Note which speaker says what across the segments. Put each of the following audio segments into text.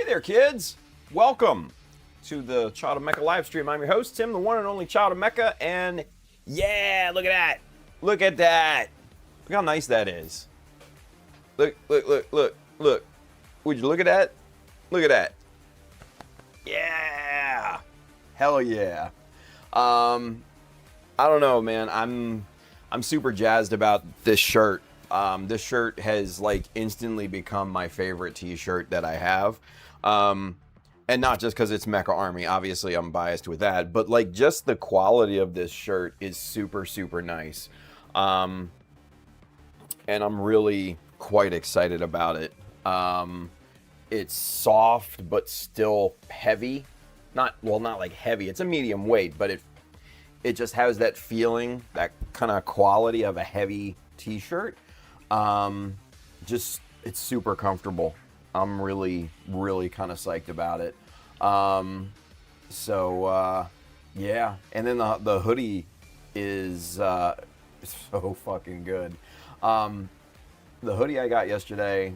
Speaker 1: there, kids. Welcome to the Child of Mecha live stream. I'm your host, Tim, the one and only Child of Mecha, and yeah, look at that. Look at that. Look how nice that is. Look. Would you look at that? Look at that. Yeah. Hell yeah. I don't know, man. I'm super jazzed about this shirt. This shirt has like instantly become my favorite t-shirt that I have. And not just because it's Mecha Army, obviously I'm biased with that, but like just the quality of this shirt is super, super nice. And I'm really quite excited about it. It's soft, but still heavy. Not like heavy, it's a medium weight, but it just has that feeling, that kind of quality of a heavy t-shirt. It's super comfortable. I'm really, really kind of psyched about it. Yeah. And then the hoodie is so fucking good. The hoodie I got yesterday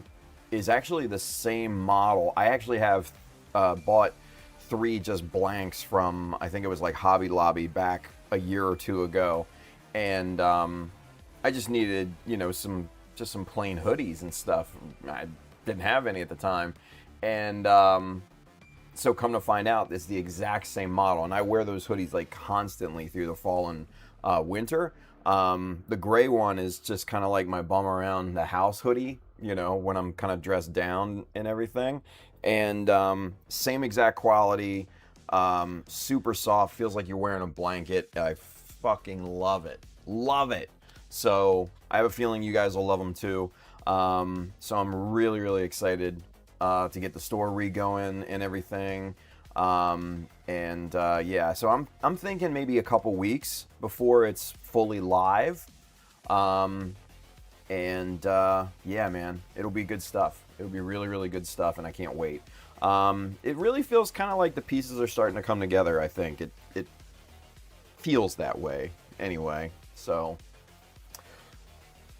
Speaker 1: is actually the same model. I actually have bought 3 just blanks from, I think it was like Hobby Lobby back a year or 2 ago. And I just needed, some plain hoodies and stuff. I didn't have any at the time. And so come to find out, it's the exact same model. And I wear those hoodies like constantly through the fall and winter. The gray one is just kind of like my bum around the house hoodie, when I'm kind of dressed down and everything. And same exact quality, super soft, feels like you're wearing a blanket. I fucking love it. Love it. So I have a feeling you guys will love them too. So I'm really, really excited to get the store re-going and everything. Yeah, so I'm thinking maybe a couple weeks before it's fully live. Yeah, man, it'll be good stuff. It'll be really, really good stuff, and I can't wait. It really feels kind of like the pieces are starting to come together, I think. It feels that way, anyway. So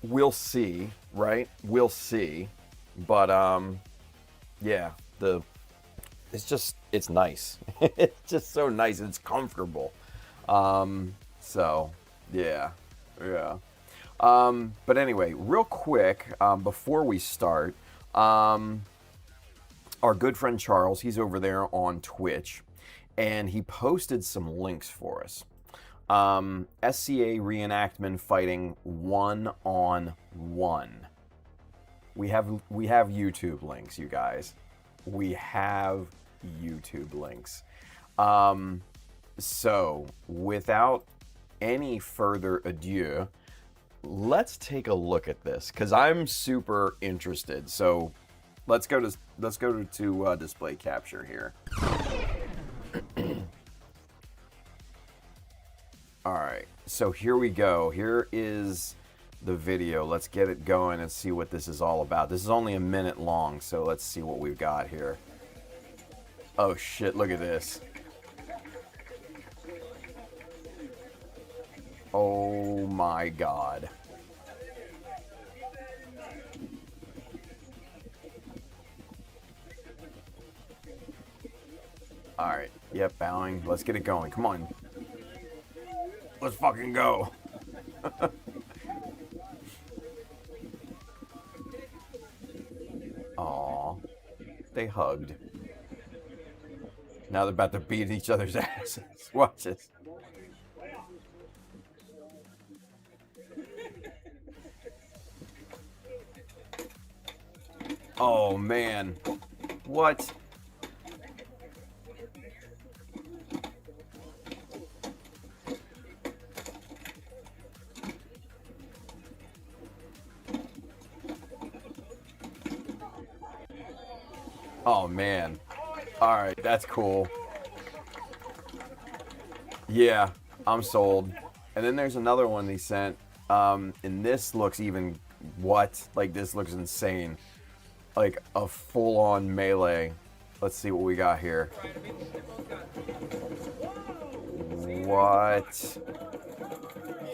Speaker 1: we'll see, right? We'll see. But, yeah, it's nice. It's just so nice. It's comfortable. So, yeah. But anyway, real quick, before we start, our good friend Charles, he's over there on Twitch, and he posted some links for us. SCA reenactment fighting 1-on-1. We have YouTube links, you guys. We have YouTube links. So, without any further ado, let's take a look at this because I'm super interested. So, let's go to display capture here. All right, so here we go. Here is the video. Let's get it going and see what this is all about. This is only a minute long, so let's see what we've got here. Oh shit, look at this. Oh my god. Alright, yep, bowing. Let's get it going. Come on. Let's fucking go. Aw. They hugged. Now they're about to beat each other's asses. Watch this. Oh man. What? Oh man. Alright, that's cool. Yeah, I'm sold. And then there's another one he sent. And this looks even what? Like this looks insane. Like a full-on melee. Let's see what we got here. What?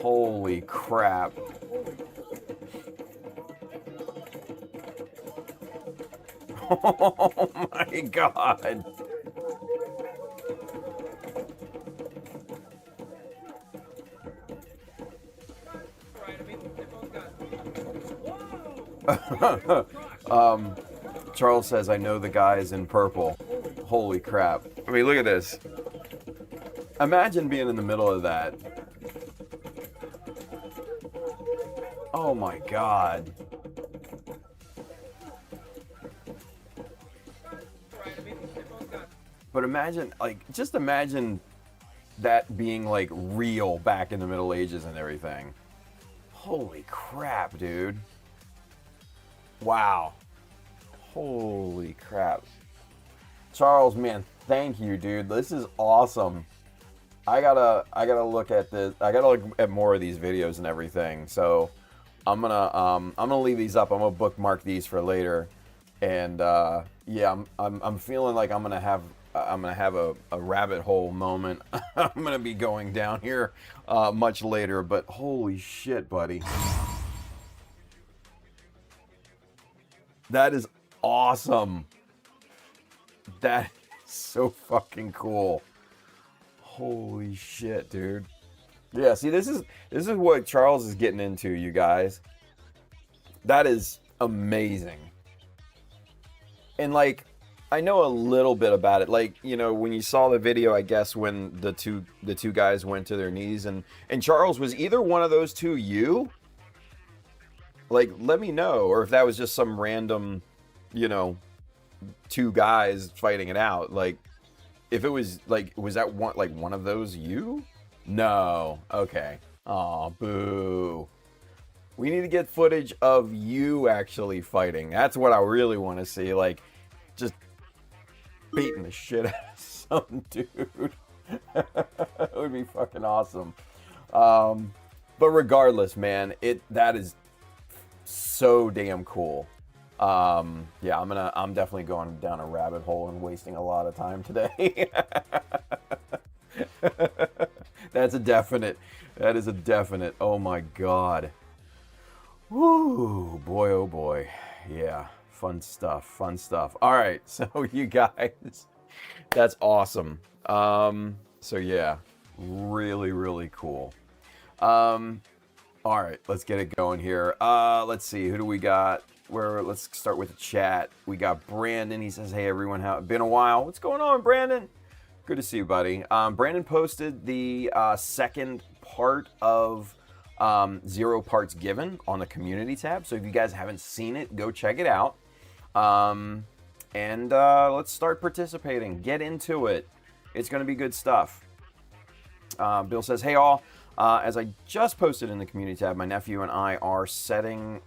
Speaker 1: Holy crap. Oh my god. Charles says, I know the guys in purple. Holy crap. I mean, look at this. Imagine being in the middle of that. Oh my god. But imagine, like, just imagine that being, like, real back in the Middle Ages and everything. Holy crap, dude. Wow. Holy crap. Charles, man, thank you, dude. This is awesome. I gotta look at this. I gotta look at more of these videos and everything. So I'm gonna leave these up. I'm gonna bookmark these for later. And yeah, I'm feeling like I'm gonna have a rabbit hole moment. I'm gonna be going down here much later. But holy shit, buddy. That is awesome. That is so fucking cool. Holy shit, dude. Yeah, see, this is what Charles is getting into, you guys. That is amazing. And like, I know a little bit about it. Like, you know, when you saw the video, I guess when the two guys went to their knees and Charles, was either one of those two you? Like, let me know. Or if that was just some random, you know, two guys fighting it out. Like, if it was, like, was that one of those you? No. Okay. Aw, boo. We need to get footage of you actually fighting. That's what I really want to see. Like, just beating the shit out of some dude. That would be fucking awesome. But regardless, man, that is so damn cool. Yeah, I'm definitely going down a rabbit hole and wasting a lot of time today. That's a definite. That is a definite. Oh my god. Woo, boy, oh boy. Yeah, fun stuff, fun stuff. All right, so you guys, that's awesome. So yeah, really, really cool. All right, let's get it going here. Let's see, who do we got? Let's start with the chat. We got Brandon. He says, hey everyone, been a while. What's going on, Brandon? Good to see you, buddy. Brandon posted the second part of 0 Parts Given on the community tab. So if you guys haven't seen it, go check it out. And let's start participating. Get into it. It's going to be good stuff. Bill says, hey all. As I just posted in the community tab, my nephew and I are sitting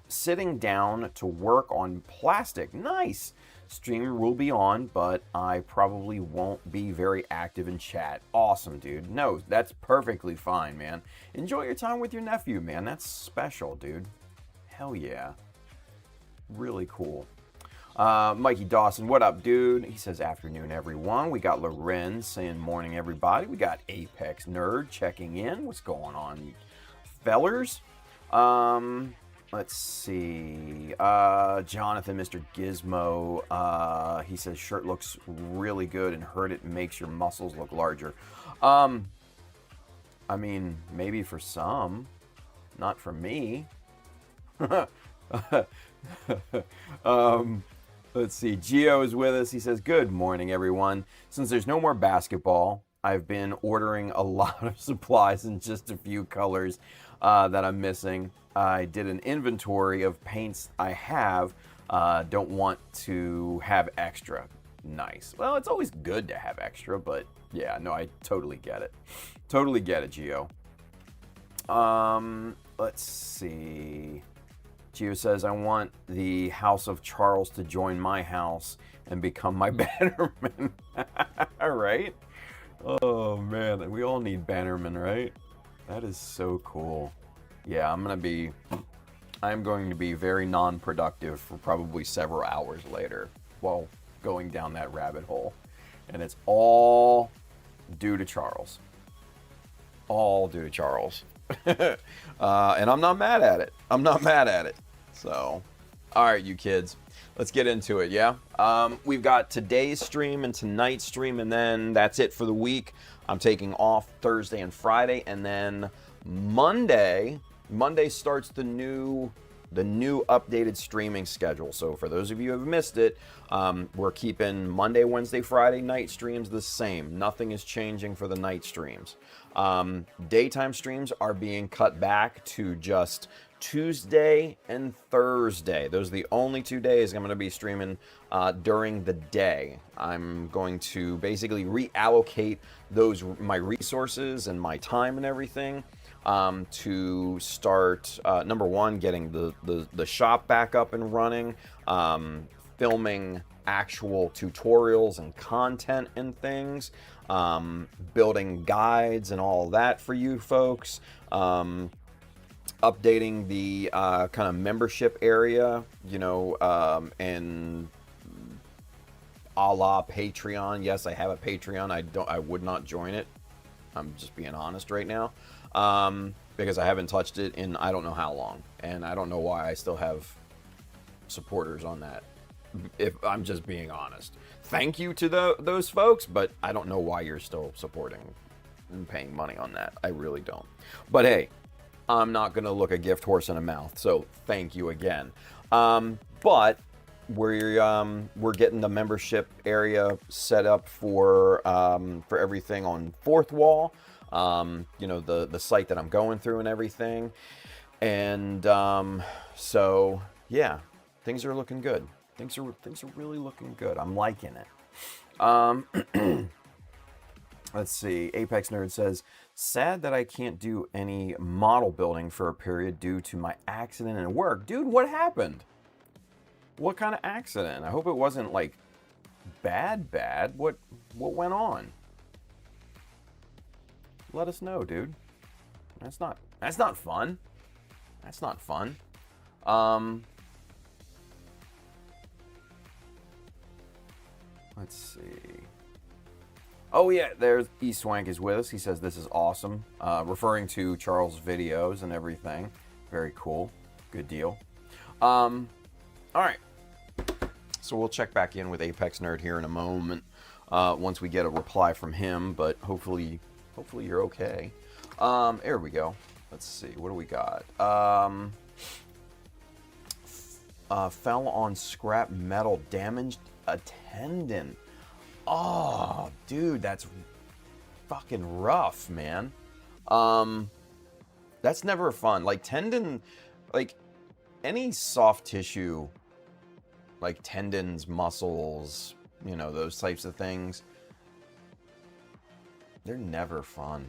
Speaker 1: down to work on plastic. Nice! Stream will be on, but I probably won't be very active in chat. Awesome, dude. No, that's perfectly fine, man. Enjoy your time with your nephew, man. That's special, dude. Hell yeah. Really cool. Mikey Dawson, what up, dude? He says, afternoon, everyone. We got Loren saying morning, everybody. We got Apex Nerd checking in. What's going on, fellers? Let's see. Jonathan, Mr. Gizmo, he says, shirt looks really good and heard it makes your muscles look larger. I mean, maybe for some, not for me. Let's see. Gio is with us. He says, good morning, everyone. Since there's no more basketball, I've been ordering a lot of supplies in just a few colors that I'm missing. I did an inventory of paints I have. Don't want to have extra. Nice. Well, it's always good to have extra, but yeah, no, I totally get it. Totally get it, Gio. Let's see. Gio says, I want the House of Charles to join my house and become my bannerman. Right? Oh, man. We all need bannermen, right? That is so cool. Yeah, I'm going to be very non-productive for probably several hours later while going down that rabbit hole. And it's all due to Charles. All due to Charles. And I'm not mad at it. I'm not mad at it. So, all right, you kids. Let's get into it, yeah? We've got today's stream and tonight's stream, and then that's it for the week. I'm taking off Thursday and Friday, and then Monday starts the new updated streaming schedule. So for those of you who have missed it, we're keeping Monday, Wednesday, Friday night streams the same. Nothing is changing for the night streams. Daytime streams are being cut back to just Tuesday and Thursday. Those are the only 2 days I'm going to be streaming during the day. I'm going to basically reallocate my resources and my time and everything to start, number one, getting the shop back up and running, filming actual tutorials and content and things, building guides and all that for you folks, updating the kind of membership area, and a la Patreon. Yes, I have a Patreon. I would not join it. I'm just being honest right now, because I haven't touched it in I don't know how long, and I don't know why I still have supporters on that. If I'm just being honest, thank you to those folks, but I don't know why you're still supporting and paying money on that. I really don't. But hey, I'm not going to look a gift horse in a mouth, so thank you again. But we're getting the membership area set up for everything on Fourth Wall, the site that I'm going through and everything. And so yeah, things are looking good. Things are really looking good. I'm liking it. Let's see. Apex Nerd says, sad that I can't do any model building for a period due to my accident at work. Dude, what happened? What kind of accident? I hope it wasn't like bad. What went on? Let us know, dude. That's not fun. That's not fun. Let's see. Oh yeah, there's eSwank is with us. He says this is awesome, referring to Charles' videos and everything. Very cool. Good deal. All right. So we'll check back in with Apex Nerd here in a moment, once we get a reply from him. But hopefully you're okay. There we go. Let's see. What do we got? Fell on scrap metal, damaged a tendon. Oh, dude, that's fucking rough, man. That's never fun. Like tendon, like any soft tissue, like tendons, muscles, those types of things, they're never fun.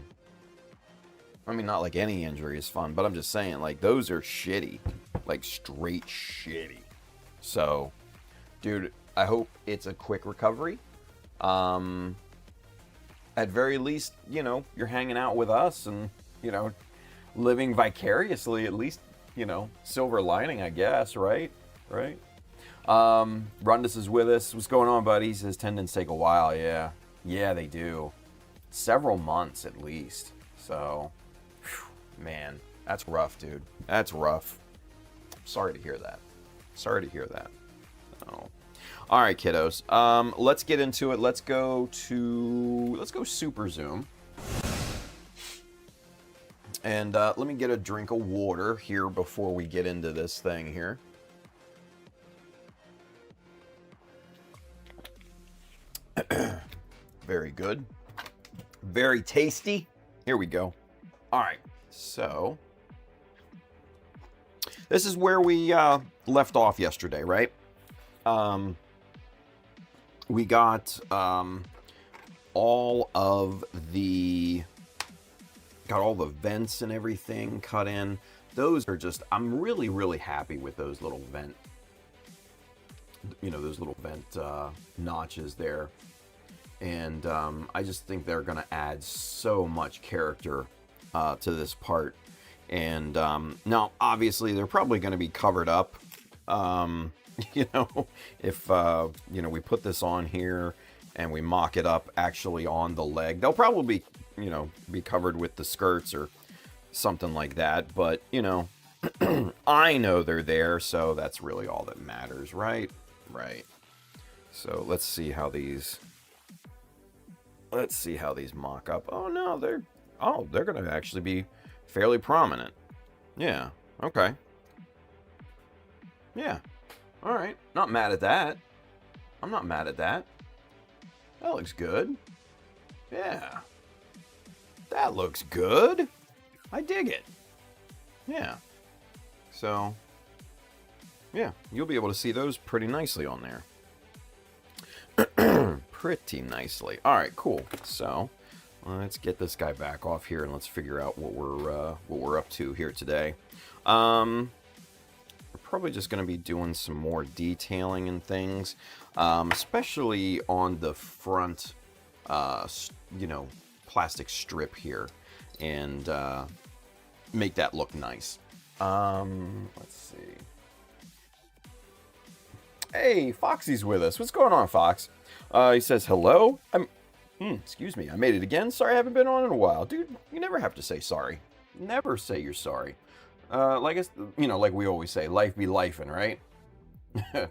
Speaker 1: I mean, not like any injury is fun, but I'm just saying, like, those are shitty. Like, straight shitty. So, dude, I hope it's a quick recovery. At very least, you're hanging out with us and, living vicariously, at least, silver lining, I guess, right? Right? Rundus is with us. What's going on, buddy? He says tendons take a while. Yeah, they do. Several months at least. So, whew, man, that's rough, dude. That's rough. Sorry to hear that. Oh. All right, kiddos. Let's get into it. Let's go Super Zoom. And let me get a drink of water here before we get into this thing here. Very good. Very tasty. Here we go. All right. So, this is where we left off yesterday, right? We got all the vents and everything cut in. Those are just, I'm really, really happy with those little vent, those little vent notches there. And I just think they're going to add so much character to this part. And now, obviously, they're probably going to be covered up. If, we put this on here and we mock it up actually on the leg, they'll probably, be covered with the skirts or something like that. But, I know they're there, so that's really all that matters, right? Right. So let's see how these. Let's see how these mock up. Oh no, they're gonna actually be fairly prominent. Yeah. Okay. Yeah. All right. Not mad at that. I'm not mad at that. That looks good. Yeah. That looks good. I dig it. Yeah. So, yeah, you'll be able to see those pretty nicely on there. Pretty nicely. All right, cool. So, let's get this guy back off here and let's figure out what we're up to here today. We're probably just going to be doing some more detailing and things, especially on the front, plastic strip here, and make that look nice. Let's see. Hey, Foxy's with us. What's going on, Fox? He says, hello. Excuse me, I made it again. Sorry I haven't been on in a while. Dude, you never have to say sorry. Never say you're sorry. Like we always say, life be lifin', right?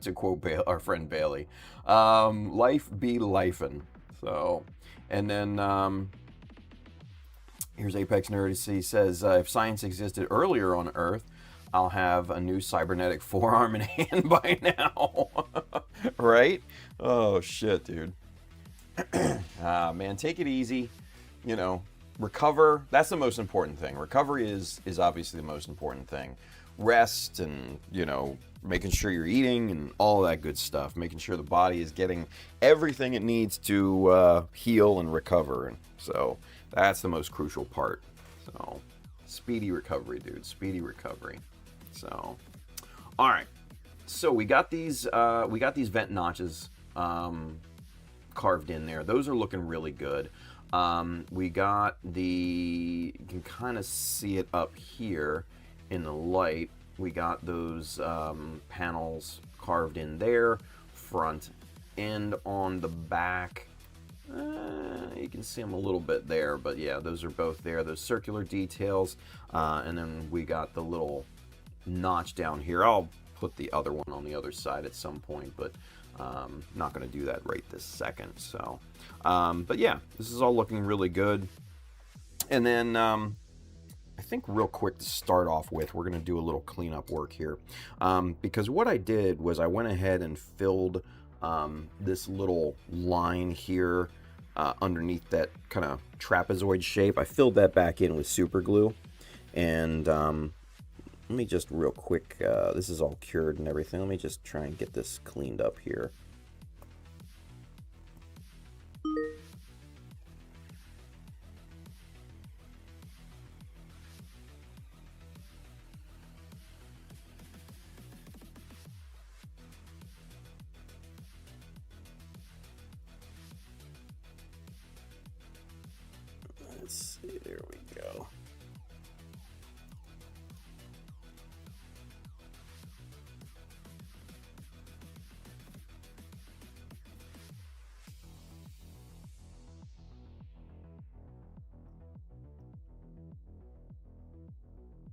Speaker 1: To quote our friend Bailey. Life be lifin'. So, and then, here's Apex Nerd. He says, if science existed earlier on Earth, I'll have a new cybernetic forearm and hand by now. Right? Oh, shit, dude. Man, take it easy. Recover. That's the most important thing. Recovery is obviously the most important thing. Rest and, making sure you're eating and all that good stuff. Making sure the body is getting everything it needs to heal and recover. And so that's the most crucial part. So speedy recovery, dude. Speedy recovery. So, all right. So we got these vent notches carved in there. Those are looking really good. We got you can kind of see it up here in the light. We got those panels carved in there, front and on the back. You can see them a little bit there, but yeah, those are both there. Those circular details, and then we got the little notch down here. I'll put the other one on the other side at some point, but not going to do that right this second. So, but yeah, this is all looking really good. And then I think real quick to start off with, we're going to do a little cleanup work here, because what I did was I went ahead and filled this little line here underneath that kind of trapezoid shape. I filled that back in with super glue, and let me just real quick, this is all cured and everything. Let me just try and get this cleaned up here. Let's see, there we go.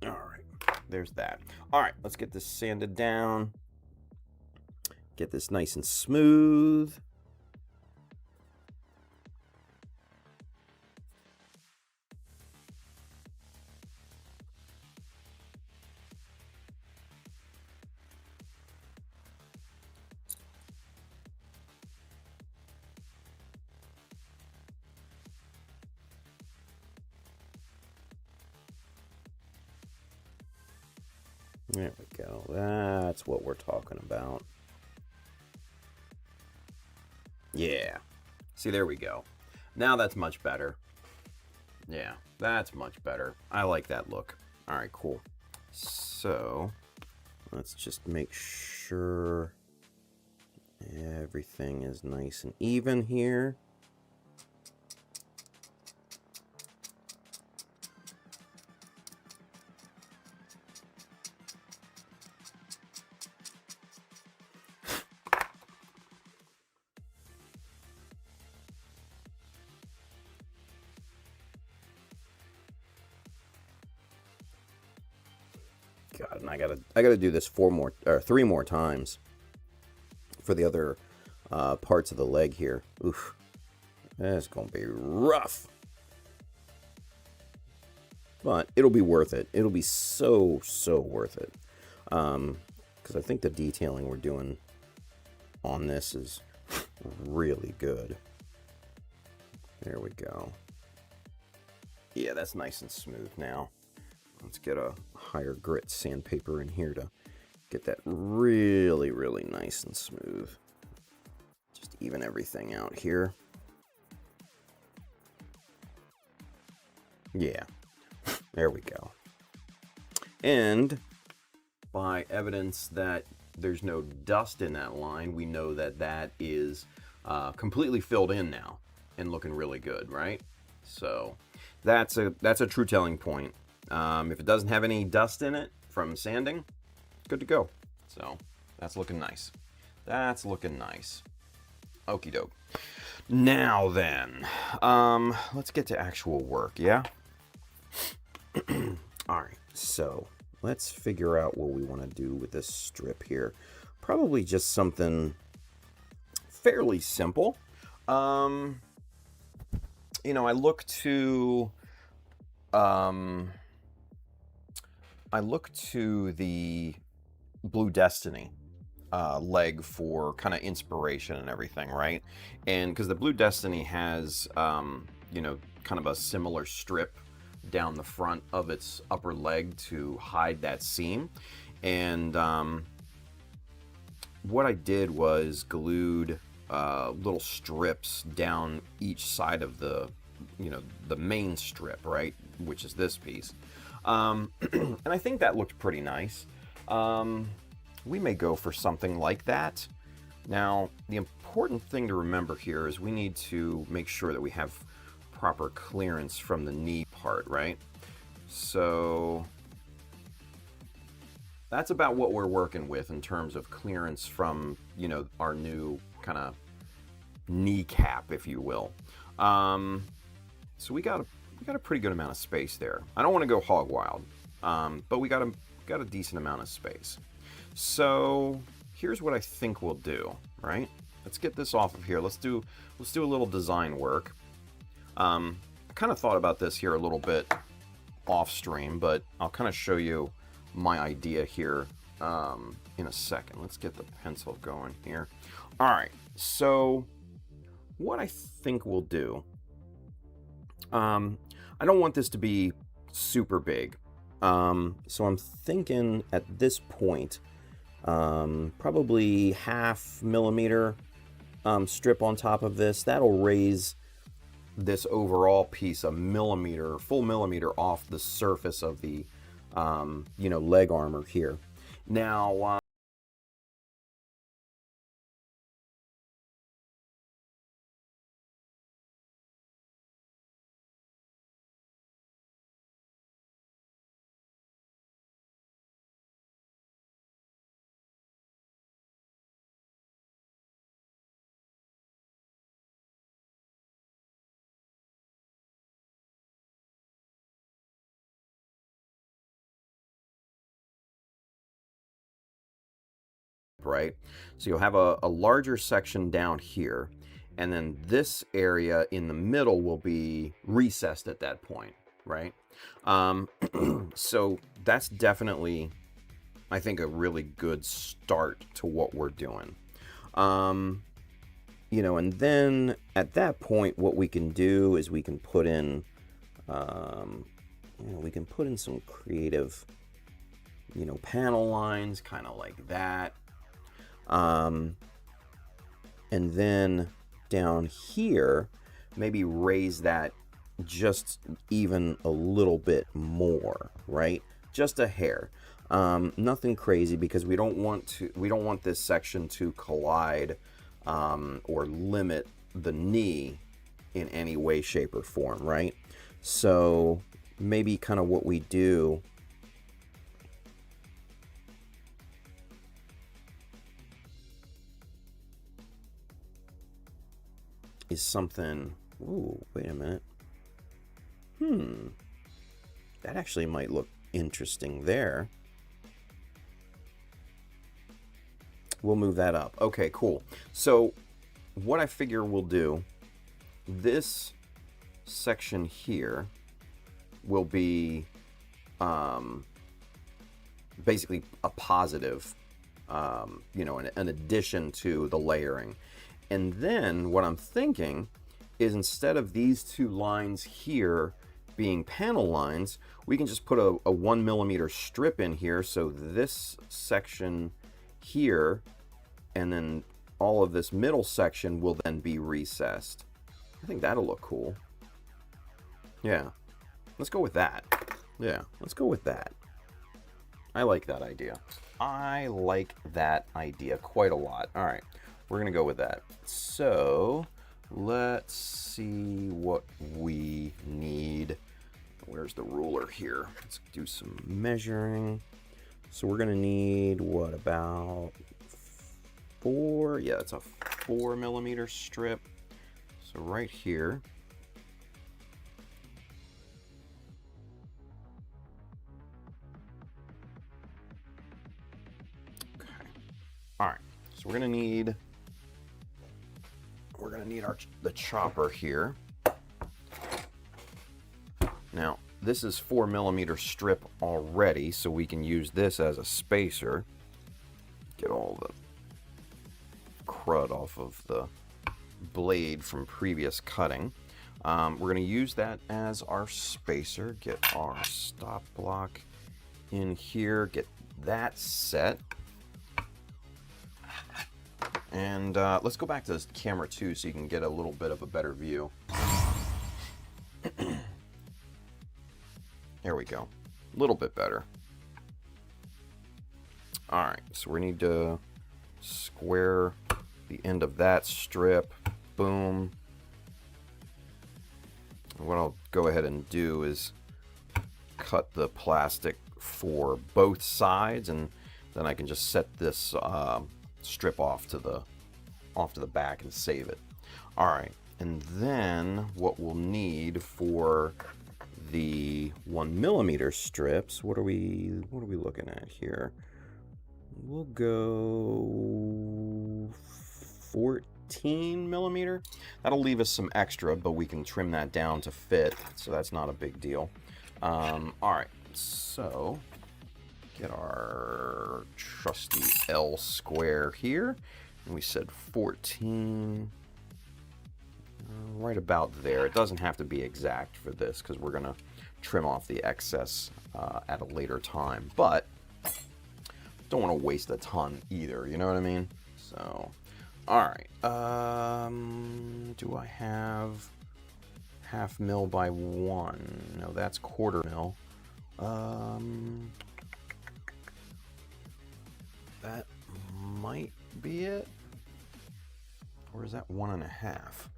Speaker 1: All right, there's that. All right, let's get this sanded down. Get this nice and smooth. There we go. That's what we're talking about. Yeah. See, there we go. Now that's much better. Yeah, that's much better. I like that look. All right, cool. So, let's just make sure everything is nice and even here. God, and I gotta do this 3 more times for the other parts of the leg here. Oof, that's gonna be rough, but it'll be worth it. It'll be so worth it, because I think the detailing we're doing on this is really good. There we go. Yeah, that's nice and smooth now. Let's get a higher grit sandpaper in here to get that really nice and smooth. Just even everything out here. Yeah, there we go. And by evidence that there's no dust in that line, we know that that is completely filled in now and looking really good, right? So that's a true telling point. If it doesn't have any dust in it from sanding, good to go. So that's looking nice. That's looking nice. Okie doke. Now then, let's get to actual work, yeah? All right, so let's figure out what we want to do with this strip here. Probably just something fairly simple. You know, I look to the Blue Destiny leg for kind of inspiration and everything, right? And because the Blue Destiny has, you know, kind of a similar strip down the front of its upper leg to hide that seam. And what I did was glued little strips down each side of the, you know, the main strip, right? Which is this piece. And I think that looked pretty nice. We may go for something like that. Now, the important thing to remember here is we need to make sure that we have proper clearance from the knee part, right? So that's about what we're working with in terms of clearance from, you know, our new kind of kneecap, if you will. So we got a pretty good amount of space there. I don't want to go hog wild, but we got a decent amount of space. So here's what I think we'll do, right? Let's get this off of here. Let's do a little design work. I kind of thought about this here a little bit off stream, but I'll kind of show you my idea here in a second. Let's get the pencil going here. All right, so what I think we'll do, I don't want this to be super big, so I'm thinking at this point probably 0.5 millimeter strip on top of this. That'll raise this overall piece a full millimeter off the surface of the you know, leg armor here. Now right? So you'll have a larger section down here, and then this area in the middle will be recessed at that point, right? So that's definitely, I think, a really good start to what we're doing. You know, and then at that point, what we can do is we can put in, you know, we can put in some creative, you know, panel lines, kind of like that. And then down here, maybe raise that just even a little bit more, right? Just a hair. Nothing crazy, because we don't want this section to collide or limit the knee in any way, shape, or form, right? So maybe kind of what we do is something. Ooh, wait a minute. That actually might look interesting there. We'll move that up. Okay, cool. So what I figure we'll do, this section here will be basically a positive, you know, an addition to the layering. And then what I'm thinking is, instead of these two lines here being panel lines, we can just put a 1mm strip in here. So this section here, and then all of this middle section will then be recessed. I think that'll look cool. Yeah, let's go with that. Yeah, let's go with that. I like that idea. I like that idea quite a lot. All right, we're gonna go with that. So let's see what we need. Where's the ruler here? Let's do some measuring. So we're gonna need, what, about 4? Yeah, it's a 4mm strip. So right here. Okay. All right. So we're gonna need the chopper here. Now, this is 4mm strip already, so we can use this as a spacer. Get all the crud off of the blade from previous cutting. We're going to use that as our spacer. Get our stop block in here. Get that set. And let's go back to this camera too, so you can get a little bit of a better view. There we go. A little bit better. Alright, so we need to square the end of that strip. Boom. What I'll go ahead and do is cut the plastic for both sides, and then I can just set this strip off to the back and save it. Alright, and then what we'll need for the 1mm strips, what are we looking at here? We'll go 14mm. That'll leave us some extra, but we can trim that down to fit, so that's not a big deal. All right, so get our trusty L square here, and we said 14. Right about there. It doesn't have to be exact for this, because we're gonna trim off the excess at a later time, but don't want to waste a ton either, you know what I mean? So, all right. Do I have 1/2 mil by 1? No, that's 1/4 mil. That might be it. Or is that 1.5?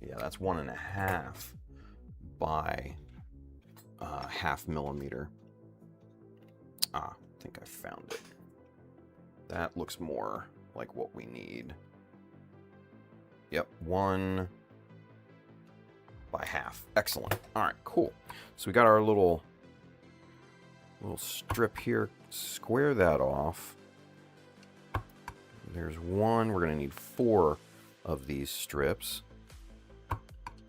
Speaker 1: Yeah, that's 1.5 by 1/2 millimeter. I think I found it. That looks more like what we need. Yep, 1 by 1/2. Excellent. All right, cool. So we got our little strip here. Square that off. There's 1. We're gonna need 4 of these strips.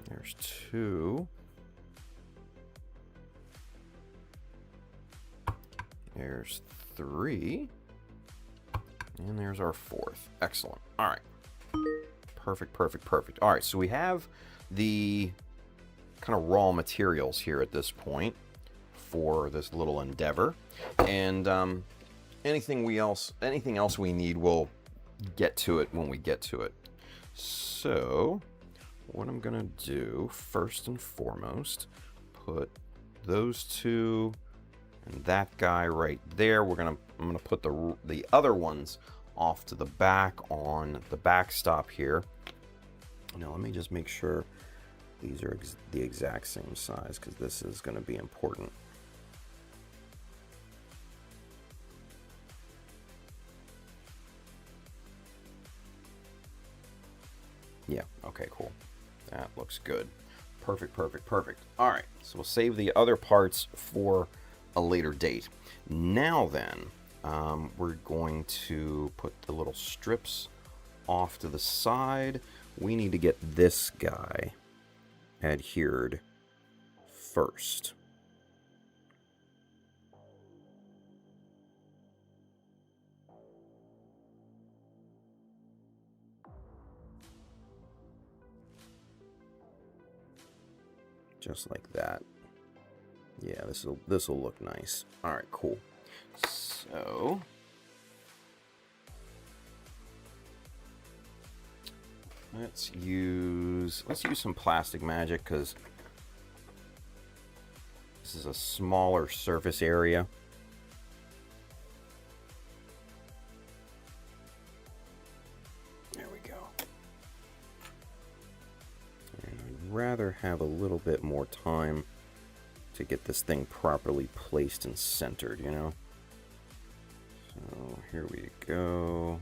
Speaker 1: There's 2. There's 3. And there's our 4th. Excellent. All right. Perfect, perfect, perfect. All right, so we have the kind of raw materials here at this point for this little endeavor. And anything else we need, we'll get to it when we get to it. So what I'm gonna do first and foremost, put those 2 and that guy right there. I'm gonna put the other ones off to the back on the backstop here. Now let me just make sure these are the exact same size, because this is going to be important. Yeah, okay, cool. That looks good. Perfect, perfect, perfect. All right, so we'll save the other parts for a later date. Now then, we're going to put the little strips off to the side. We need to get this guy adhered first. Just like that. Yeah, this will look nice. All right, cool. So let's use some plastic magic, because this is a smaller surface area. There we go. And I'd rather have a little bit more time to get this thing properly placed and centered, you know? So here we go.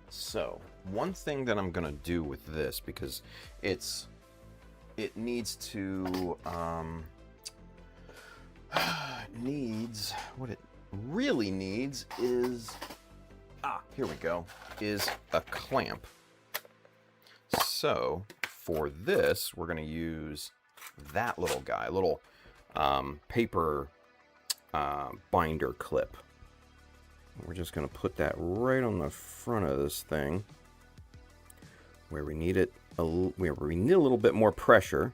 Speaker 1: So, one thing that I'm gonna do with this, because it needs to, what it really needs is, here we go, is a clamp. So, for this, we're gonna use that little guy, little paper binder clip. We're just going to put that right on the front of this thing, where we need it, where we need a little bit more pressure,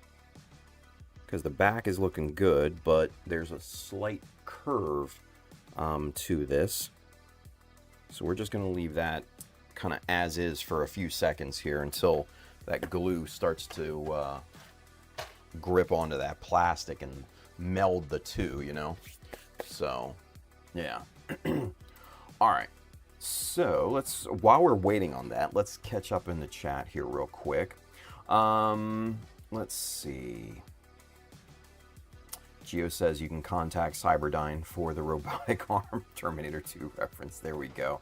Speaker 1: because the back is looking good, but there's a slight curve to this. So we're just going to leave that kind of as is for a few seconds here until that glue starts to grip onto that plastic and meld the two, you know? So, yeah. All right, so while we're waiting on that, let's catch up in the chat here real quick. Let's see. Geo says you can contact Cyberdyne for the robotic arm. Terminator 2 reference. There we go.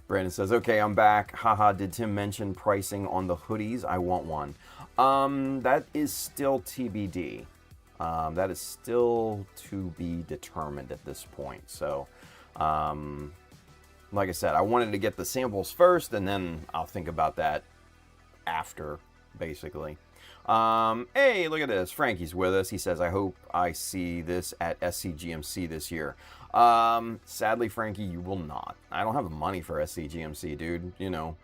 Speaker 1: Brandon says, okay, I'm back. Haha, did Tim mention pricing on the hoodies? I want one. That is still TBD. That is still to be determined at this point. So, like I said, I wanted to get the samples first, and then I'll think about that after, basically. Hey, look at this. Frankie's with us. He says, I hope I see this at SCGMC this year. Sadly, Frankie, you will not. I don't have money for SCGMC, dude. You know,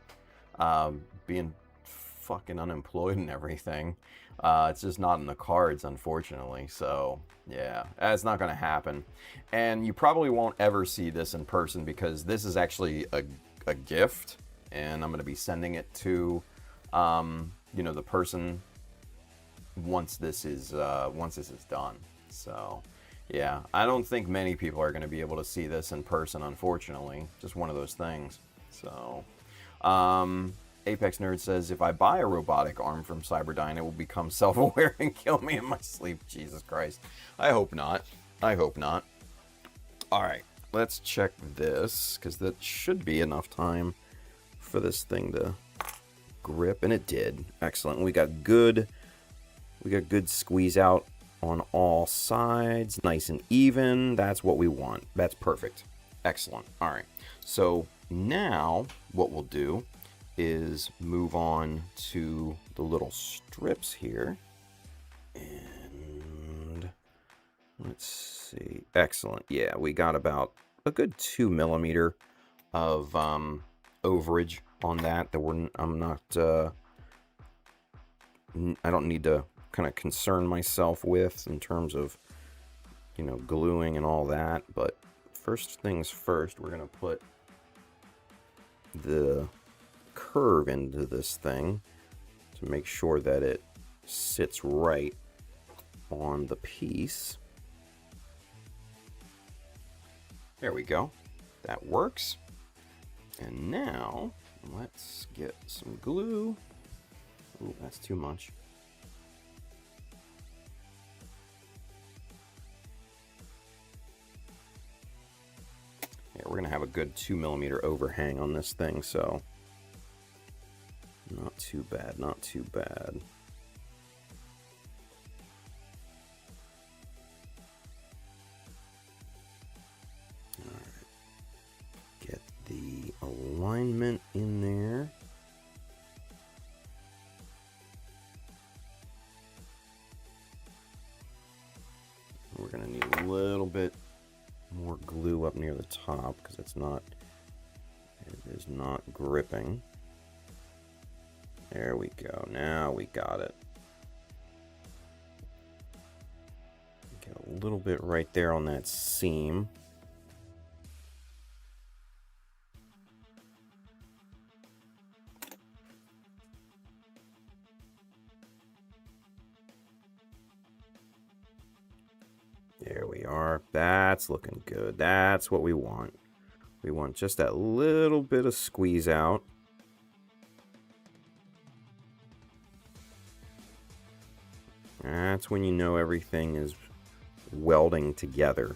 Speaker 1: being fucking unemployed and everything. It's just not in the cards, unfortunately. So, yeah, it's not going to happen. And you probably won't ever see this in person, because this is actually a gift, and I'm going to be sending it to, you know, the person once this is done. So, yeah, I don't think many people are going to be able to see this in person, unfortunately. Just one of those things. So, Apex Nerd says, if I buy a robotic arm from Cyberdyne, it will become self-aware and kill me in my sleep. Jesus Christ. I hope not. I hope not. All right, let's check this, because that should be enough time for this thing to grip, and it did. Excellent. We got good squeeze out on all sides, nice and even. That's what we want. That's perfect. Excellent. All right. So now what we'll do is move on to the little strips here. And let's see. Excellent. Yeah, we got about a good 2 millimeter of overage on that. I'm not. I don't need to kind of concern myself with in terms of, you know, gluing and all that. But first things first, we're gonna put the curve into this thing to make sure that it sits right on the piece. There we go. That works. And now, let's get some glue. Ooh, that's too much. Yeah, we're gonna have a good 2mm overhang on this thing, so not too bad, not too bad. Alignment in there. We're going to need a little bit more glue up near the top because it is not gripping. There we go. Now we got it. Get a little bit right there on that seam. There we are. That's looking good. That's what we want. We want just that little bit of squeeze out. That's when you know everything is welding together.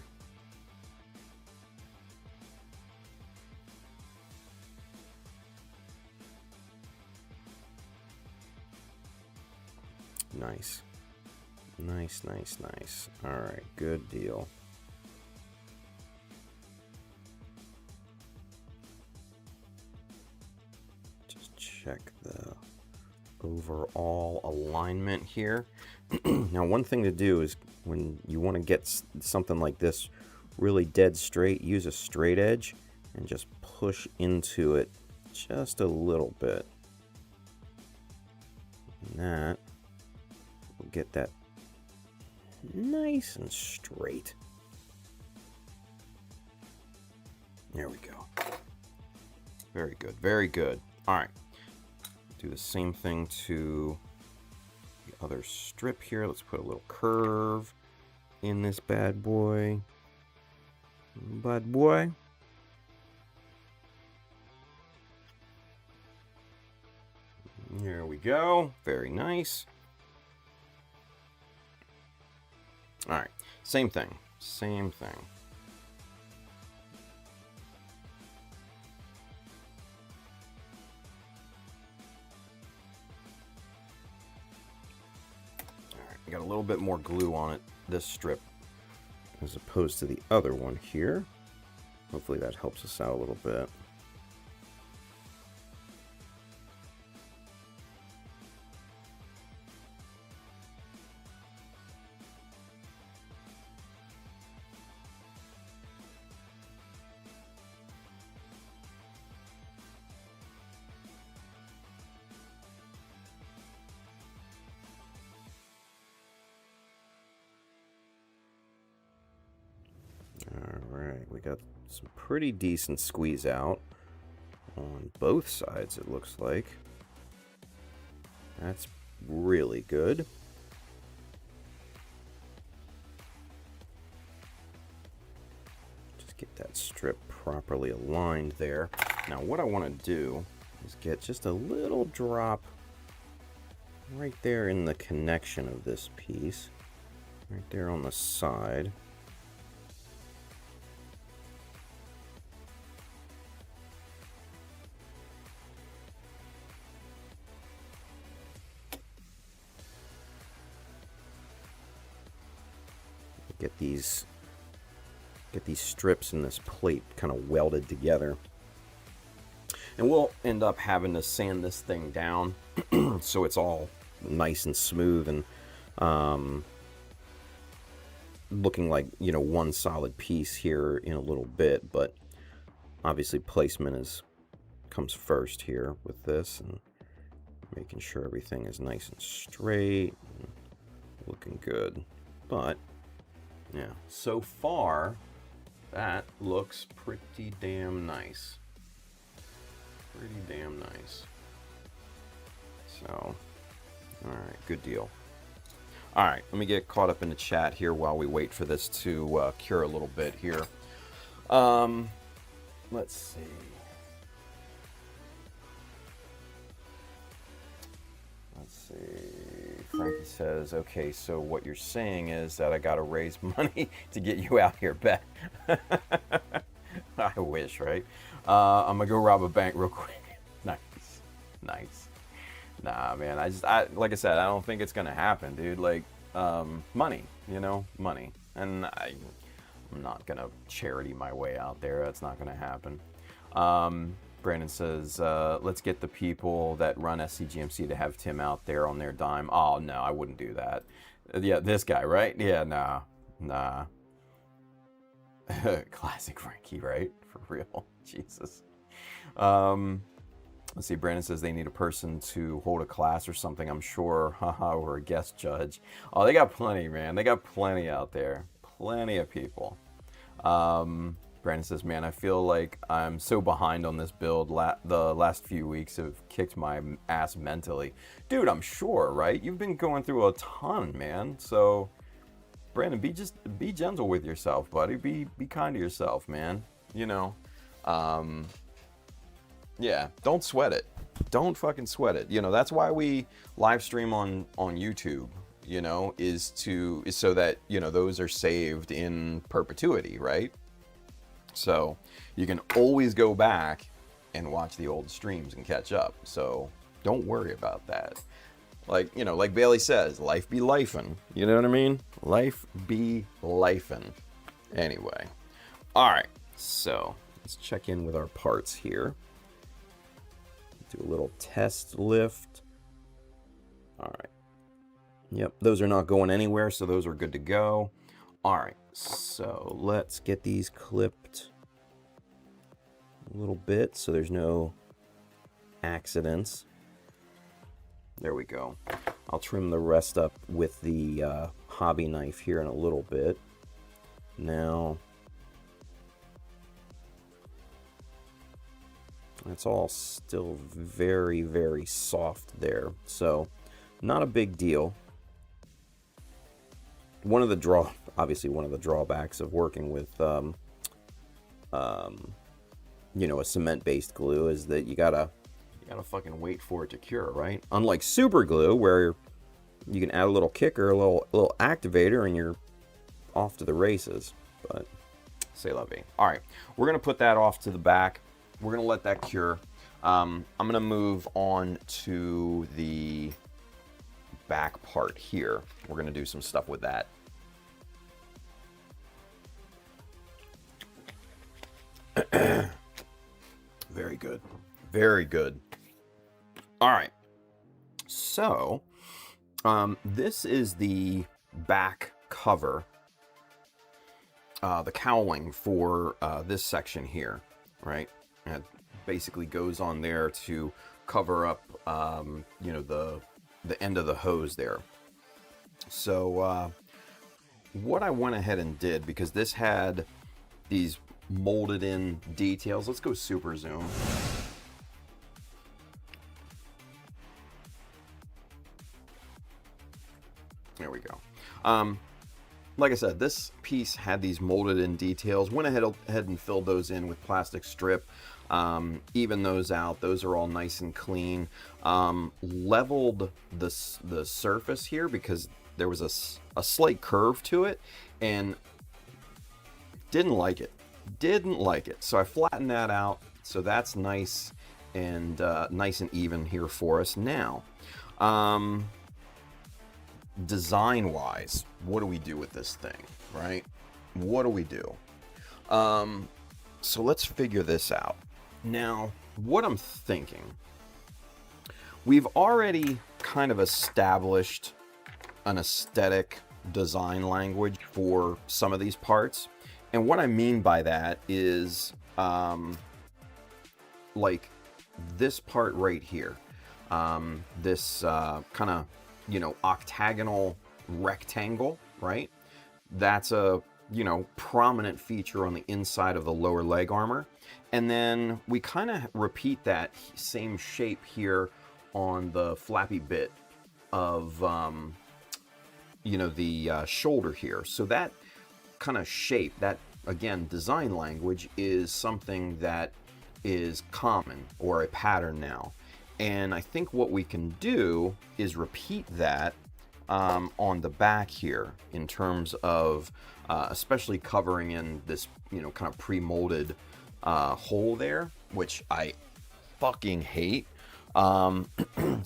Speaker 1: Nice. Nice, nice, nice. All right, good deal. Just check the overall alignment here. Now, one thing to do is when you want to get something like this really dead straight, use a straight edge and just push into it just a little bit. And that will get that nice and straight. There we go. Very good, very good. All right, do the same thing to the other strip here. Let's put a little curve in this bad boy. Bad boy. There we go. Very nice. All right, same thing, same thing. All right, got a little bit more glue on it, this strip, as opposed to the other one here. Hopefully that helps us out a little bit. Alright, we got some pretty decent squeeze out on both sides, it looks like. That's really good. Just get that strip properly aligned there. Now what I want to do is get just a little drop right there in the connection of this piece. Right there on the side. Get these strips in this plate kind of welded together. And we'll end up having to sand this thing down so it's all nice and smooth and looking like, you know, one solid piece here in a little bit. But obviously placement comes first here with this, and making sure everything is nice and straight and looking good. But yeah, so far that looks pretty damn nice. Pretty damn nice. So, alright, good deal. Alright, let me get caught up in the chat here while we wait for this to cure a little bit here. Let's see. Let's see. Frankie says, okay, so what you're saying is that I gotta raise money to get you out here, bet. I wish, right? I'm gonna go rob a bank real quick. Nice. Nice. Nah, man, like I said, I don't think it's gonna happen, dude. Like, money, you know, money. And I'm not gonna charity my way out there. That's not gonna happen. Brandon says, let's get the people that run SCGMC to have Tim out there on their dime. Oh, no, I wouldn't do that. Yeah, this guy, right? Yeah, nah. Classic Frankie, right? For real. Jesus. Let's see, Brandon says they need a person to hold a class or something, I'm sure, haha, or a guest judge. Oh, they got plenty, man. They got plenty out there. Plenty of people. Brandon says, man, I feel like I'm so behind on this build. The last few weeks have kicked my ass mentally. Dude, I'm sure, right? You've been going through a ton, man. So, Brandon, be gentle with yourself, buddy. Be kind to yourself, man. You know, yeah, don't sweat it. Don't fucking sweat it. You know, that's why we live stream on YouTube, you know, is so that, you know, those are saved in perpetuity, right? So you can always go back and watch the old streams and catch up. So don't worry about that. Like, you know, like Bailey says, life be lifin'. You know what I mean? Life be lifin'. Anyway. All right. So let's check in with our parts here. Do a little test lift. All right. Yep, those are not going anywhere, so those are good to go. All right, so let's get these clipped a little bit so there's no accidents. There we go. I'll trim the rest up with the hobby knife here in a little bit. Now, it's all still very, very soft there, so not a big deal. Obviously one of the drawbacks of working with, you know, a cement-based glue is that you gotta fucking wait for it to cure, right? Unlike super glue, where you can add a little kicker, a little activator, and you're off to the races. But c'est la vie. All right, we're gonna put that off to the back. We're gonna let that cure. I'm gonna move on to the back part here. We're gonna do some stuff with that. Very good. Very good. All right. So, this is the back cover, the cowling for this section here, right? And it basically goes on there to cover up, you know, the end of the hose there. So, what I went ahead and did, because this had these molded in details. Let's go super zoom. There we go. Like I said, this piece had these molded in details. Went ahead and filled those in with plastic strip. Even those out. Those are all nice and clean. Leveled the surface here because there was a slight curve to it, and didn't like it. So I flattened that out, so that's nice and even here for us now. Design wise, what do we do with this thing, right? What do we do? So let's figure this out. Now, what I'm thinking, we've already kind of established an aesthetic design language for some of these parts. And what I mean by that is, like this part right here, this kind of, you know, octagonal rectangle, right? That's a, you know, prominent feature on the inside of the lower leg armor. And then we kind of repeat that same shape here on the flappy bit of, you know, the shoulder here. So that kind of shape, that again, design language is something that is common or a pattern now. And I think what we can do is repeat that on the back here in terms of especially covering in this, kind of pre-molded hole there, which I fucking hate. So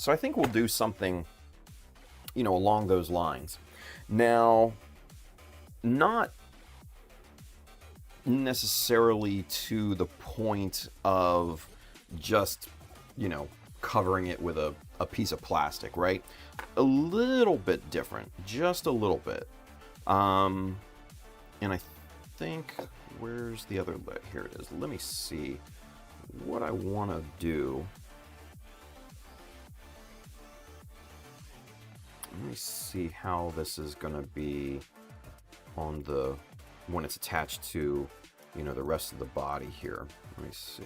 Speaker 1: I think we'll do something, along those lines. Now, not necessarily to the point of just, covering it with a piece of plastic, right? A little bit different, just a little bit. And I think, where's the other leg? Here it is. Let me see what I want to do. Let me see how this is going to be on when it's attached to, the rest of the body here. Let me see.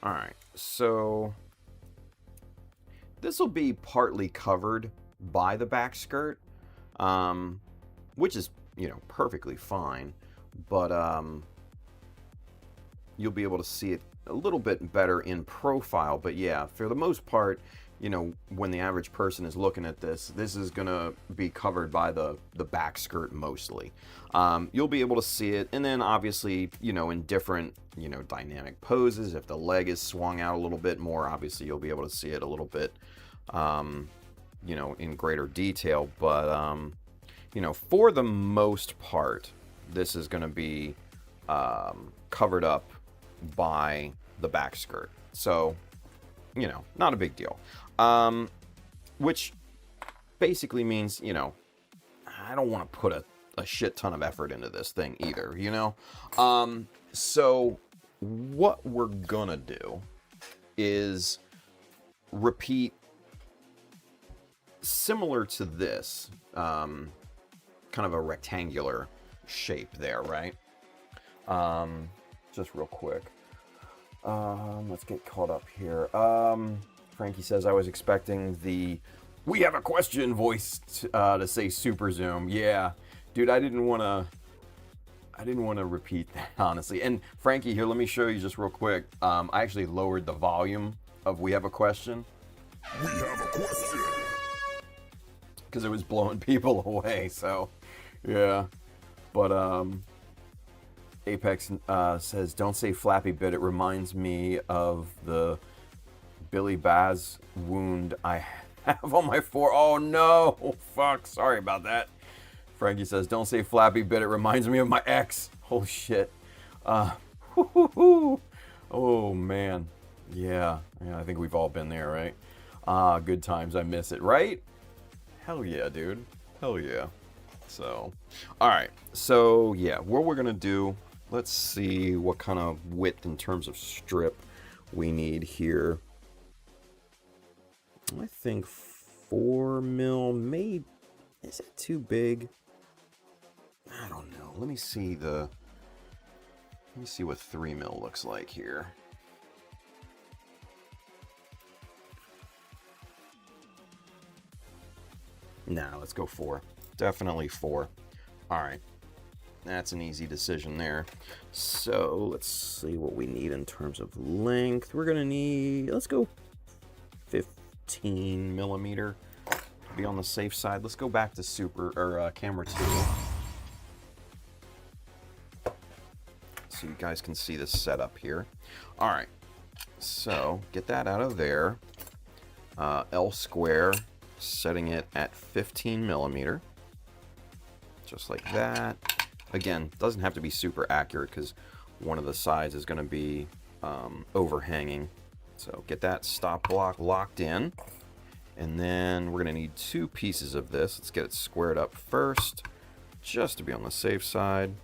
Speaker 1: All right, so this will be partly covered by the back skirt, which is, perfectly fine, but you'll be able to see it a little bit better in profile. But yeah, for the most part, when the average person is looking at this is gonna be covered by the back skirt mostly. You'll be able to see it, and then obviously, in different, dynamic poses, if the leg is swung out a little bit more, obviously you'll be able to see it a little bit, in greater detail. But, for the most part, this is gonna be covered up by the back skirt. So, not a big deal. Which basically means, I don't want to put a shit ton of effort into this thing either, So what we're gonna do is repeat similar to this, kind of a rectangular shape there, right? Just real quick. Let's get caught up here. Frankie says, I was expecting the "we have a question" voice to say super zoom. Yeah, dude, I didn't want to repeat that, honestly. And Frankie, here, let me show you just real quick. I actually lowered the volume of "we have a question." We have a question. Because it was blowing people away, so yeah. But Apex says, don't say "flappy bit." It reminds me of the Billy Baz wound I have on my forearm. Oh no! Fuck, sorry about that. Frankie says, don't say "flappy bit." It reminds me of my ex. Holy shit. Oh man. Yeah, I think we've all been there, right? Good times. I miss it, right? Hell yeah, dude. Hell yeah. So, alright. So, yeah, what we're going to do, let's see what kind of width in terms of strip we need here. I think 4 mil, maybe. Is it too big? I don't know. Let me see what 3 mil looks like here. Nah, let's go 4. Definitely 4. All right. That's an easy decision there. So let's see what we need in terms of length. We're going to need, let's go 15 millimeter to be on the safe side. Let's go back to camera 2. So you guys can see this setup here. All right. So get that out of there. L square, setting it at 15 millimeter. Just like that. Again, doesn't have to be super accurate because one of the sides is going to be overhanging. So get that stop block locked in. And then we're going to need 2 pieces of this. Let's get it squared up first, just to be on the safe side.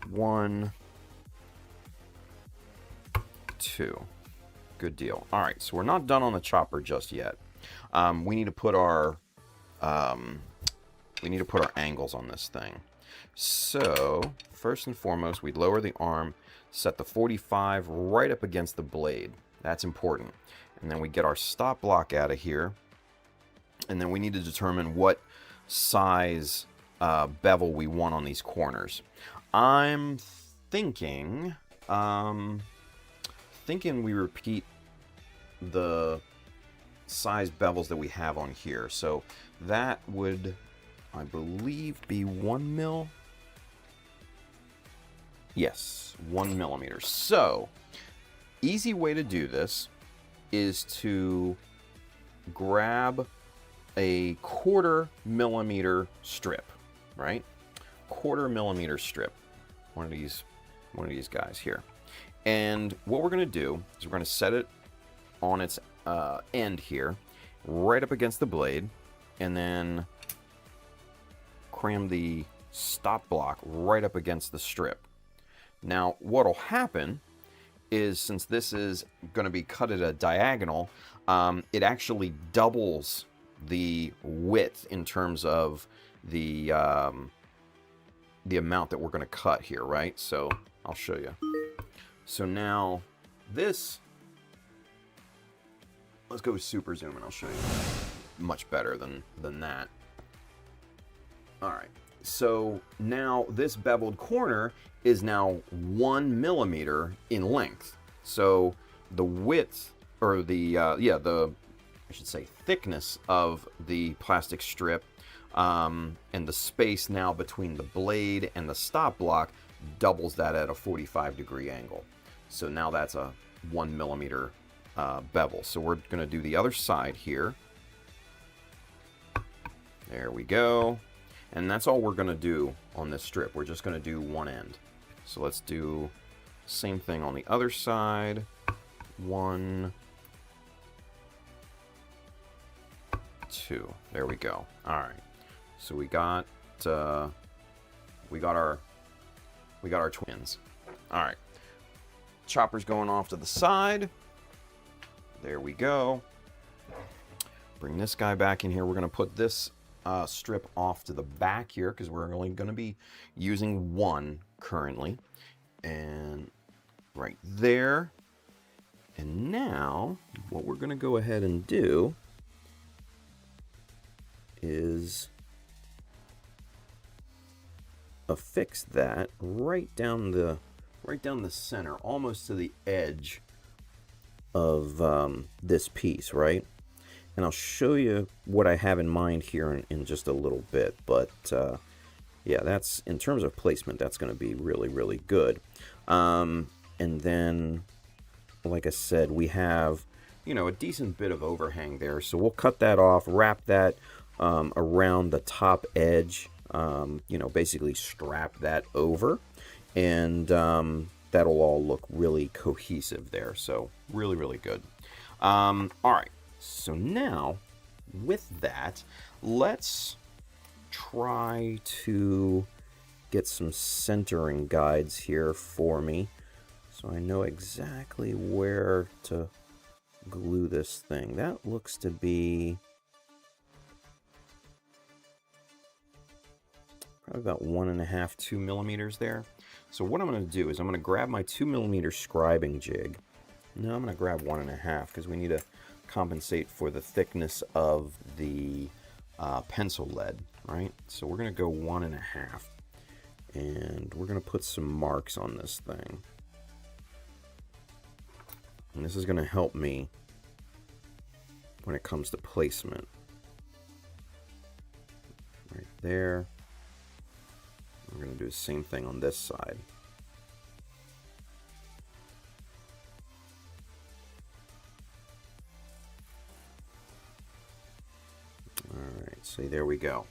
Speaker 1: 1, 2. Good deal. All right, so we're not done on the chopper just yet. We need to put our angles on this thing. So first and foremost, we lower the arm, set the 45 right up against the blade. That's important. And then we get our stop block out of here. And then we need to determine what size bevel we want on these corners. I'm thinking we repeat the size bevels that we have on here. So that would, I believe, be 1 mil. Yes, 1 millimeter. So, easy way to do this is to grab a 1/4 millimeter strip, right? 1/4 millimeter strip. One of these guys here. And what we're going to do is we're going to set it on its end here, right up against the blade, and then cram the stop block right up against the strip. Now, what'll happen is, since this is going to be cut at a diagonal, it actually doubles the width in terms of the amount that we're going to cut here, right? So I'll show you. So now this, let's go with super zoom and I'll show you much better than that. All right. So now this beveled corner is now 1 millimeter in length. So the width, or the I should say thickness of the plastic strip, and the space now between the blade and the stop block doubles that at a 45-degree angle. So now that's a 1 millimeter bevel. So we're going to do the other side here. There we go. And that's all we're going to do on this strip. We're just going to do one end. So let's do same thing on the other side. 1, 2. There we go. All right. So we got our twins. All right. Chopper's going off to the side. There we go. Bring this guy back in here. We're going to put this strip off to the back here because we're only going to be using one currently. And right there. And now what we're going to go ahead and do is affix that right down the center, almost to the edge of this piece, right? And I'll show you what I have in mind here in just a little bit. But yeah, that's, in terms of placement, that's going to be really, really good. And then, like I said, we have, a decent bit of overhang there. So we'll cut that off, wrap that around the top edge, basically strap that over. And that'll all look really cohesive there. So really, really good. All right. So now, with that, let's try to get some centering guides here for me, so I know exactly where to glue this thing. That looks to be probably about 1.5, 2 millimeters there. So what I'm going to do is I'm going to grab my 2 millimeter scribing jig. No, I'm going to grab 1.5 because we need to compensate for the thickness of the pencil lead, right? So we're going to go 1.5, and we're going to put some marks on this thing. And this is going to help me when it comes to placement. Right there. We're going to do the same thing on this side. Alright, see, there we go.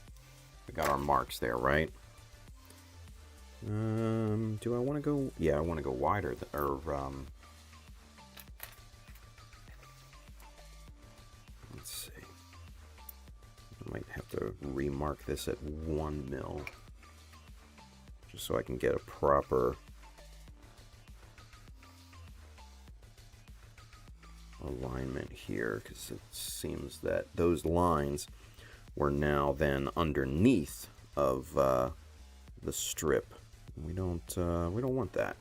Speaker 1: We got our marks there, right? Do I want to go? Yeah, I want to go wider. Let's see. I might have to remark this at 1 mil. Just so I can get a proper alignment here, because it seems that those lines were now then underneath of the strip. We don't want that.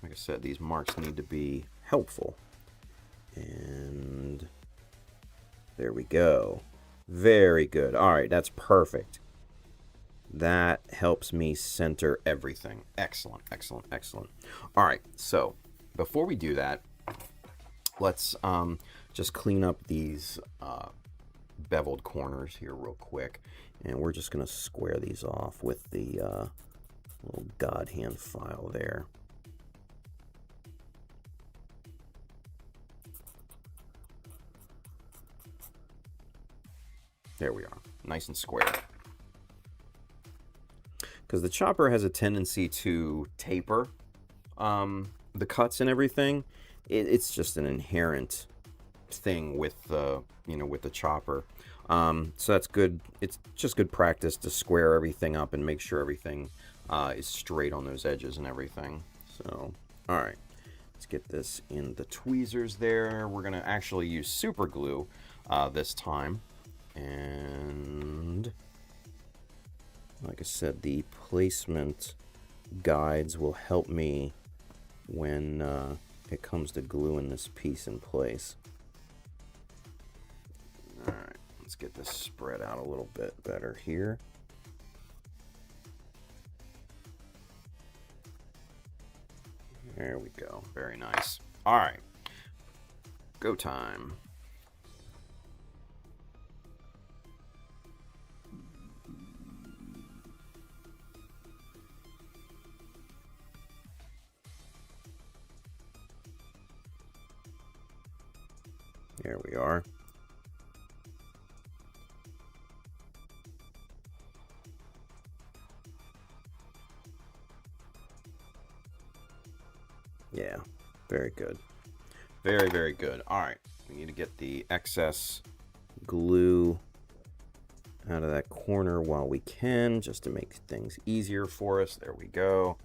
Speaker 1: Like I said, these marks need to be helpful And there we go. Very good. All right, that's perfect. That helps me center everything. Excellent, excellent, excellent. All right, so before we do that, let's just clean up these beveled corners here real quick. And we're just going to square these off with the little God hand file there. There we are, nice and square. Because the chopper has a tendency to taper the cuts and everything. It's just an inherent thing with the with the chopper. So that's good. It's just good practice to square everything up and make sure everything is straight on those edges and everything. So, all right, let's get this in the tweezers there. We're gonna actually use super glue this time. And like I said, the placement guides will help me when it comes to gluing this piece in place. All right, let's get this spread out a little bit better here. There we go. Very nice. All right, go time. There we are. Yeah, very good. Very, very good. All right, we need to get the excess glue out of that corner while we can, just to make things easier for us. There we go.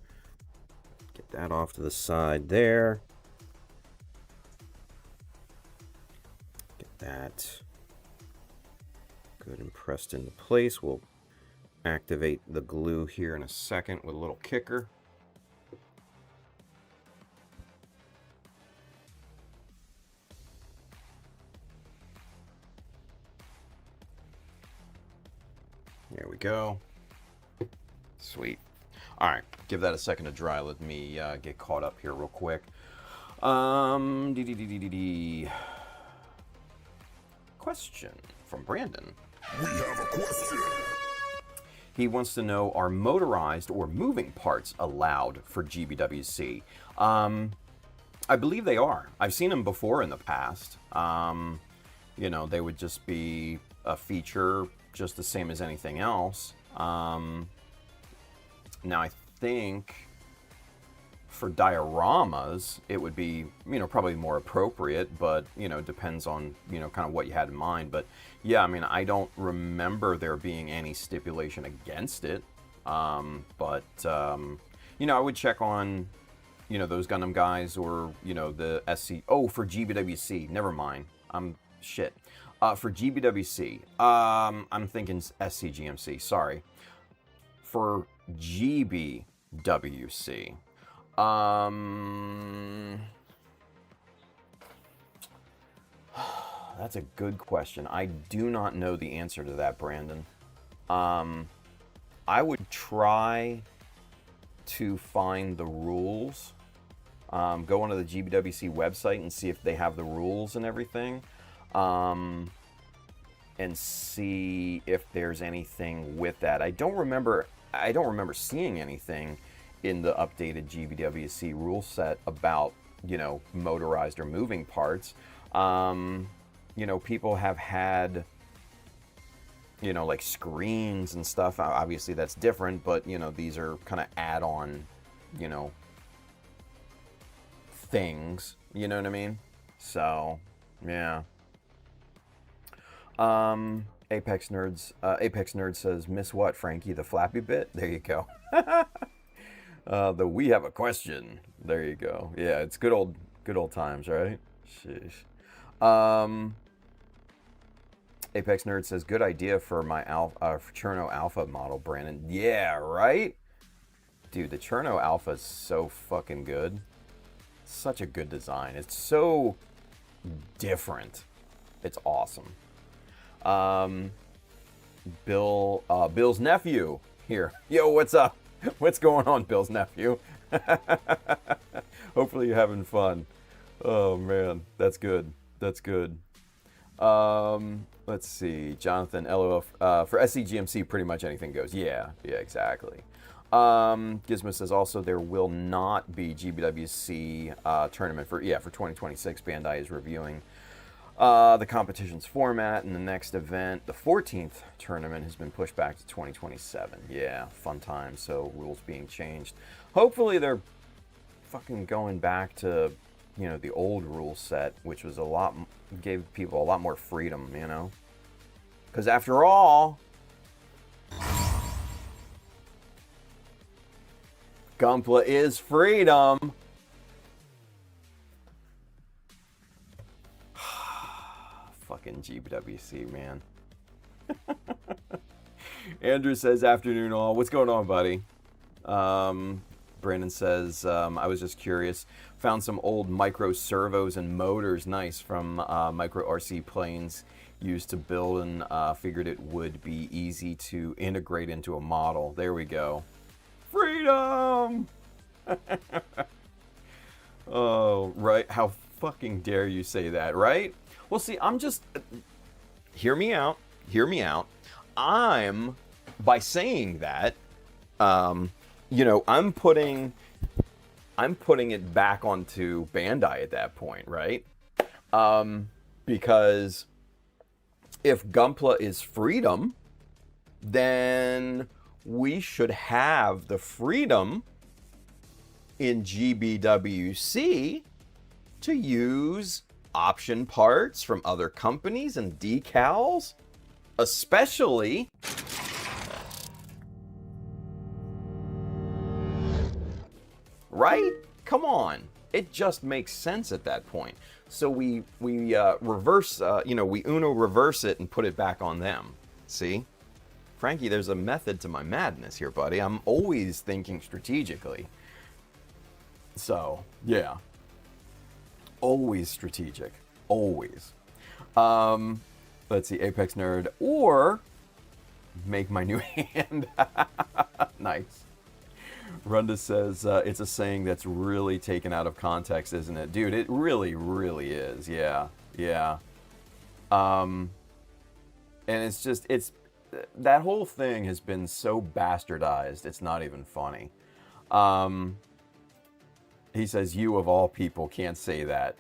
Speaker 1: Get that off to the side there. Get that good and pressed into place. We'll activate the glue here in a second with a little kicker. There we go. Sweet. All right, give that a second to dry. Let me get caught up here real quick. Question from Brandon.
Speaker 2: We have a question.
Speaker 1: He wants to know, are motorized or moving parts allowed for GBWC? I believe they are. I've seen them before in the past. You know, they would just be a feature just the same as anything else. Now, I think for dioramas, it would be, you know, probably more appropriate, but, you know, depends on, you know, kind of what you had in mind. But, yeah, I mean, I don't remember there being any stipulation against it. But, you know, I would check on, you know, those Gundam guys or, you know, the SC. Oh, for GBWC. Never mind. Shit. For GBWC, I'm thinking SCGMC. Sorry. For GBWC, that's a good question. I do not know the answer to that, Brandon. I would try to find the rules. Go onto the GBWC website and see if they have the rules and everything. And see if there's anything with that. I don't remember seeing anything in the updated GBWC rule set about, you know, motorized or moving parts. You know, people have had, you know, like screens and stuff. Obviously that's different, but, you know, these are kind of add-on, you know, things, you know what I mean? So, yeah. Apex Nerd says, miss what, Frankie? The flappy bit? There you go. We have a question. There you go. Yeah, it's good old times, right? Sheesh. Apex Nerd says, good idea for my Cherno Alpha model, Brandon. Yeah, right? Dude, the Cherno Alpha is so fucking good. Such a good design. It's so different. It's awesome. Bill's nephew here. Yo, what's up? What's going on, Bill's nephew? Hopefully you're having fun. Oh man, that's good. That's good. Let's see. Jonathan, LOL. For SCGMC, pretty much anything goes. Yeah, exactly. Gizmo says also there will not be GBWC tournament for 2026. Bandai is reviewing the competition's format, and the next event, the 14th tournament, has been pushed back to 2027. Yeah, fun time. So rules being changed. Hopefully they're fucking going back to, the old rule set, which was gave people a lot more freedom, because after all, Gunpla is freedom. Fucking GWC, man. Andrew says, afternoon all. What's going on, buddy? Brandon says, I was just curious. Found some old micro servos and motors, nice, from micro RC planes used to build, and figured it would be easy to integrate into a model. There we go. Freedom! Oh, right. How fucking dare you say that, right? Well, see, I'm just... Hear me out. By saying that, I'm putting it back onto Bandai at that point, right? Because if Gunpla is freedom, then we should have the freedom in GBWC to use option parts from other companies and decals, especially right? Come on. It just makes sense at that point. So we reverse, we Uno reverse it and put it back on them. See? Frankie, there's a method to my madness here, buddy. I'm always thinking strategically. So, yeah. Always strategic. Always. Let's see, Apex Nerd. Or make my new hand. Nice. Runda says, it's a saying that's really taken out of context, isn't it? Dude, it really, really is. Yeah. And that whole thing has been so bastardized, it's not even funny. He says, you of all people can't say that.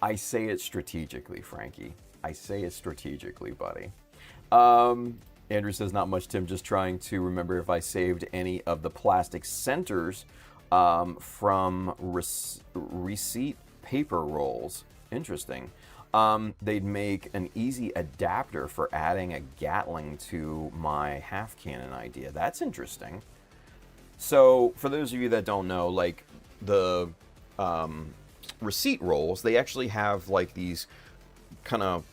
Speaker 1: I say it strategically, Frankie. I say it strategically, buddy. Andrew says, not much, Tim. Just trying to remember if I saved any of the plastic centers from receipt paper rolls. Interesting. They'd make an easy adapter for adding a Gatling to my half cannon idea. That's interesting. So, for those of you that don't know, like the receipt rolls, they actually have like these kind of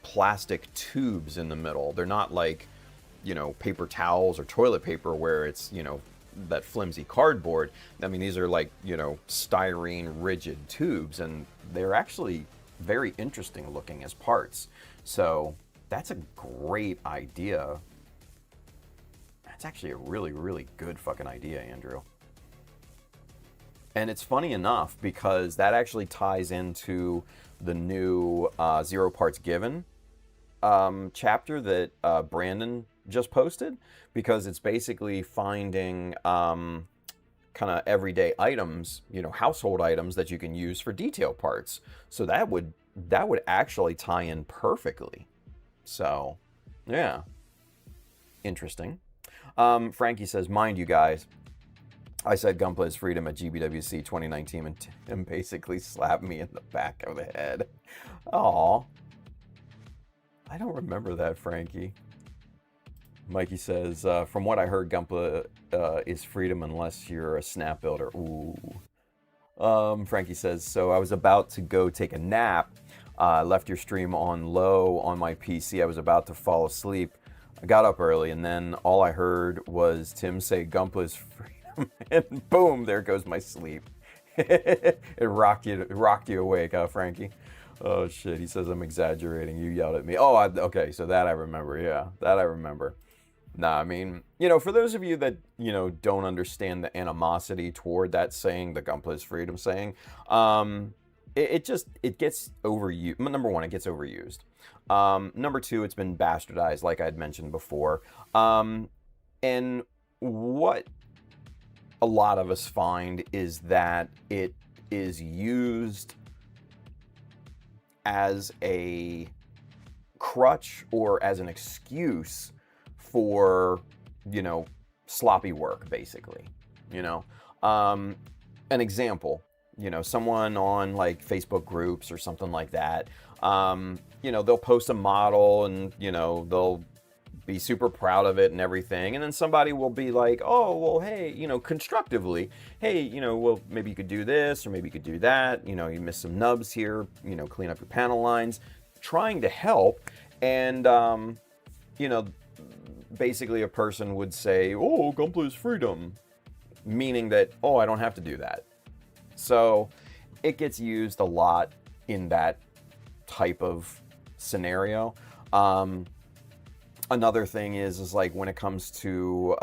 Speaker 1: plastic tubes in the middle. They're not like, paper towels or toilet paper where it's, that flimsy cardboard. I mean, these are like, styrene rigid tubes, and they're actually very interesting looking as parts. So that's a great idea. That's actually a really, really good fucking idea, Andrew. And it's funny enough because that actually ties into the new Zero Parts Given chapter that Brandon just posted, because it's basically finding kind of everyday items, household items that you can use for detail parts. So that would actually tie in perfectly. So, yeah. Interesting. Frankie says, mind you guys, I said Gunpla is freedom at GBWC 2019 and Tim basically slapped me in the back of the head. Aw. I don't remember that, Frankie. Mikey says, from what I heard, Gunpla is freedom unless you're a snap builder. Ooh. Frankie says, so I was about to go take a nap. Left your stream on low on my PC. I was about to fall asleep. I got up early, and then all I heard was Tim say Gunpla is freedom, and boom, there goes my sleep. It rocked you awake, huh, Frankie? Oh shit, he says I'm exaggerating. You yelled at me. Oh, okay, so that I remember. Yeah, that I remember. Nah, I mean, for those of you that, don't understand the animosity toward that saying, the Gunpla is freedom saying, it gets overused. Number one, it gets overused. Number two, it's been bastardized, like I'd mentioned before. And what a lot of us find is that it is used as a crutch or as an excuse for, sloppy work, basically. An example, someone on like Facebook groups or something like that, they'll post a model and, they'll be super proud of it and everything. And then somebody will be like, oh, well, hey, constructively, hey, well, maybe you could do this or maybe you could do that. You missed some nubs here, clean up your panel lines, trying to help. And, basically a person would say, oh, Gunpla is freedom, meaning that, oh, I don't have to do that. So it gets used a lot in that type of scenario. Another thing is like when it comes to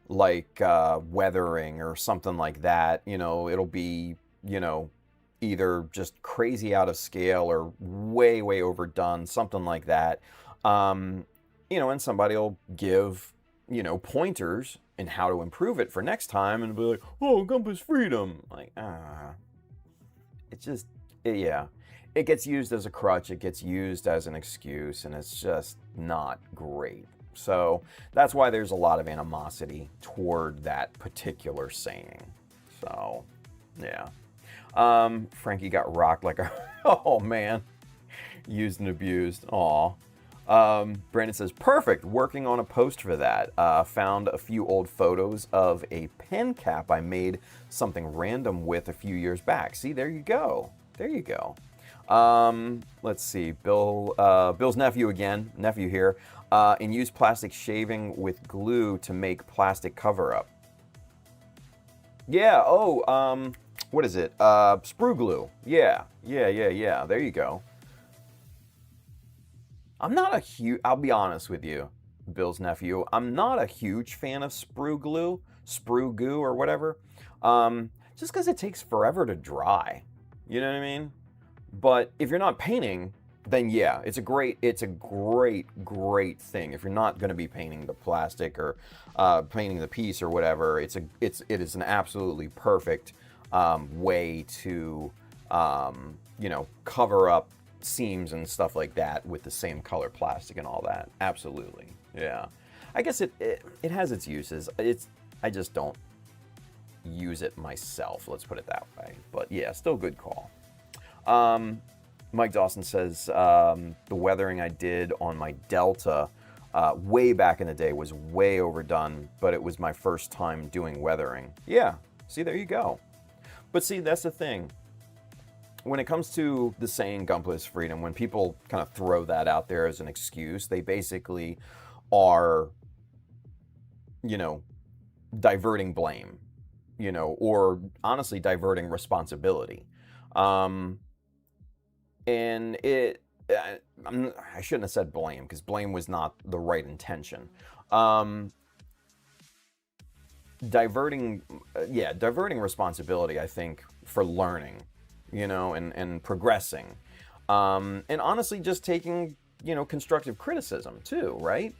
Speaker 1: weathering or something like that, it'll be, either just crazy out of scale or way, way overdone, something like that. And somebody will give, pointers in how to improve it for next time and be like, oh, Gunpla's freedom. Like, yeah. It gets used as a crutch, it gets used as an excuse, and it's just not great. So that's why there's a lot of animosity toward that particular saying. So, yeah. Frankie got rocked like a, oh man, used and abused. Aw. Brandon says, perfect, working on a post for that. Found a few old photos of a pen cap I made something random with a few years back. See, there you go. There you go. Let's see, Bill's nephew here, and use plastic shaving with glue to make plastic cover up. Yeah, what is it? Sprue glue. Yeah, there you go. I'll be honest with you, Bill's nephew, I'm not a huge fan of sprue goo or whatever, just because it takes forever to dry, you know what I mean? But if you're not painting, then yeah, it's a great thing. If you're not going to be painting the plastic or painting the piece or whatever, it is an absolutely perfect way to cover up seams and stuff like that with the same color plastic and all that. Absolutely, yeah. I guess it has its uses. I just don't use it myself. Let's put it that way. But yeah, still good call. Mike Dawson says, the weathering I did on my Delta way back in the day was way overdone, but it was my first time doing weathering. Yeah, see, there you go. But see, that's the thing. When it comes to the saying Gunpla is freedom, when people kind of throw that out there as an excuse, they basically are, diverting blame, or honestly diverting responsibility. And I shouldn't have said blame, because blame was not the right intention. Diverting responsibility, I think, for learning, and progressing. And honestly, just taking, constructive criticism too, right?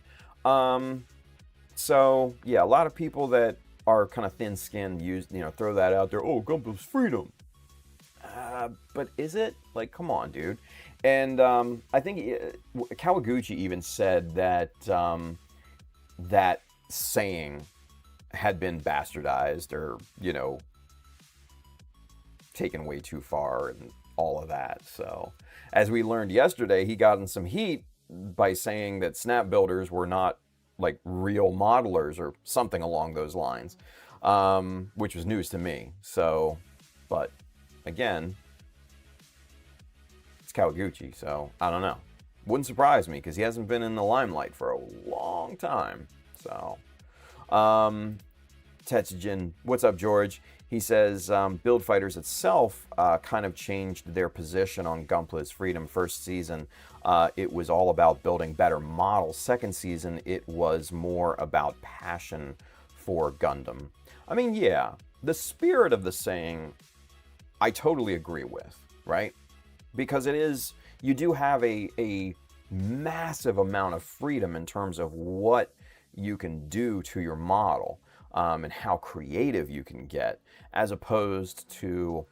Speaker 1: So, yeah, a lot of people that are kind of thin-skinned throw that out there, oh, Gunpla's freedom. But is it? Like, come on, dude. And I think Kawaguchi even said that that saying had been bastardized or, taken way too far and all of that. So, as we learned yesterday, he got in some heat by saying that snap builders were not like real modelers or something along those lines, which was news to me. So, but again, it's Kawaguchi, so I don't know. Wouldn't surprise me because he hasn't been in the limelight for a long time. So, Tetsujin, what's up, George? He says, Build Fighters itself kind of changed their position on Gunpla's Freedom. First season, it was all about building better models. Second season, it was more about passion for Gundam. I mean, yeah, the spirit of the saying, I totally agree with, right? Because it is, you do have a massive amount of freedom in terms of what you can do to your model. And how creative you can get, as opposed to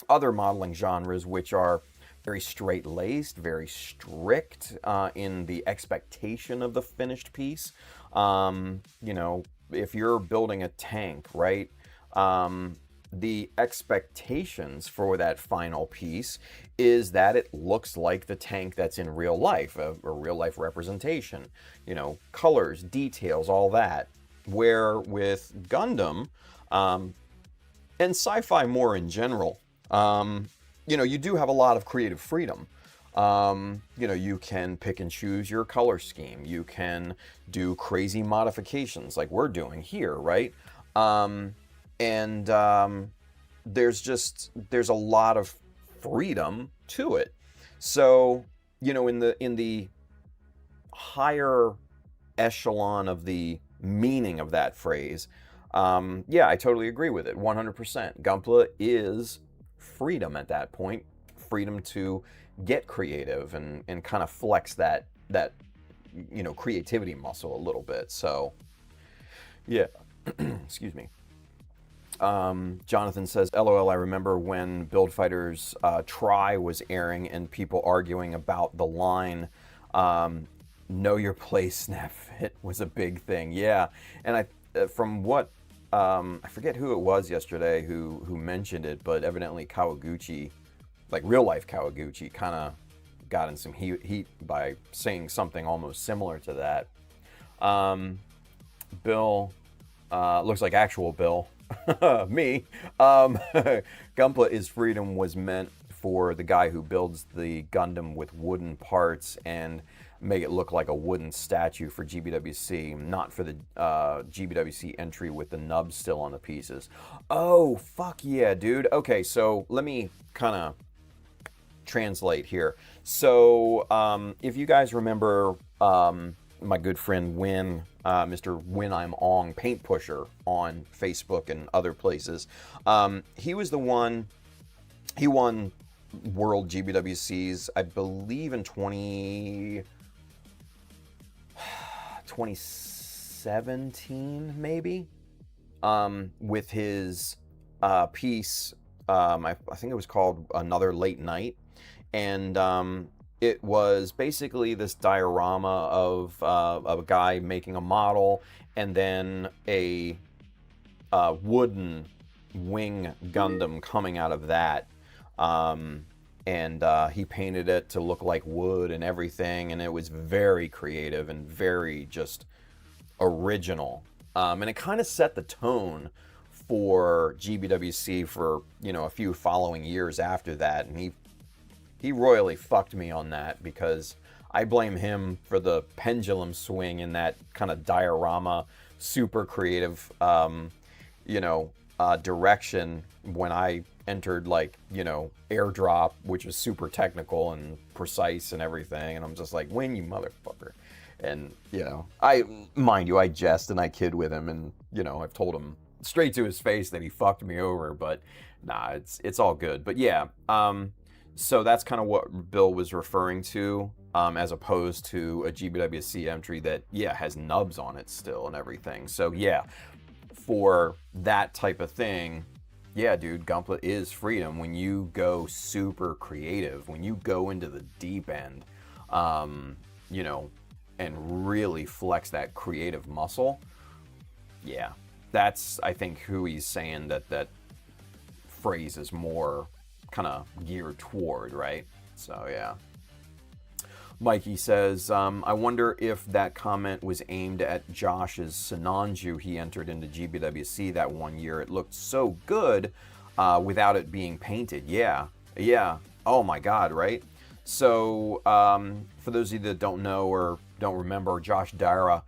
Speaker 1: other modeling genres, which are very straight-laced, very strict in the expectation of the finished piece. You know, if you're building a tank, right, the expectations for that final piece is that it looks like the tank that's in real life, a real-life representation. You know, colors, details, all that. Where with Gundam, and sci-fi more in general, you know, you do have a lot of creative freedom. You know, you can pick and choose your color scheme. You can do crazy modifications like we're doing here, right? There's a lot of freedom to it. So, you know, in the higher echelon of the meaning of that phrase, yeah, I totally agree with it, 100%. Gunpla is freedom at that point, freedom to get creative and kind of flex that you know, creativity muscle a little bit. So, yeah, excuse me. Jonathan says, LOL, I remember when Build Fighters Try was airing and people arguing about the line, know your place, snap fit was a big thing. Yeah, and I from what I forget who it was yesterday who mentioned it, but evidently Kawaguchi, like real life Kawaguchi, kind of got in some heat by saying something almost similar to that. Bill, looks like actual Bill, me. Gunpla is freedom was meant for the guy who builds the Gundam with wooden parts and make it look like a wooden statue for GBWC, not for the GBWC entry with the nub still on the pieces. Oh, fuck yeah, dude. Okay, so let me kind of translate here. So if you guys remember my good friend Win, Mr. Win I'm Ong, Paint Pusher on Facebook and other places, he was the one, he won World GBWCs, I believe in 2017 maybe, with his piece, I think it was called Another Late Night, and it was basically this diorama of a guy making a model and then a wooden wing Gundam coming out of that. And he painted it to look like wood and everything, and it was very creative and very just original. And it kind of set the tone for GBWC for, you know, a few following years after that, and he royally fucked me on that because I blame him for the pendulum swing in that kind of diorama, super creative, you know, direction when I entered, like, you know, airdrop, which was super technical and precise and everything, and I'm just like, Win, you motherfucker. And, you know, mind you, I jest and I kid with him, and, you know, I've told him straight to his face that he fucked me over, but nah, it's all good. But yeah, so that's kind of what Bill was referring to, as opposed to a GBWC entry that, yeah, has nubs on it still and everything. So yeah, for that type of thing, yeah, dude, Gunpla is freedom. When you go super creative, when you go into the deep end, you know, and really flex that creative muscle, yeah, that's, I think, who he's saying that phrase is more kind of geared toward, right? So, yeah. Mikey says, I wonder if that comment was aimed at Josh's Sinanju he entered into GBWC that one year. It looked so good without it being painted. Yeah. Oh my God, right? So, for those of you that don't know or don't remember, Josh Dara,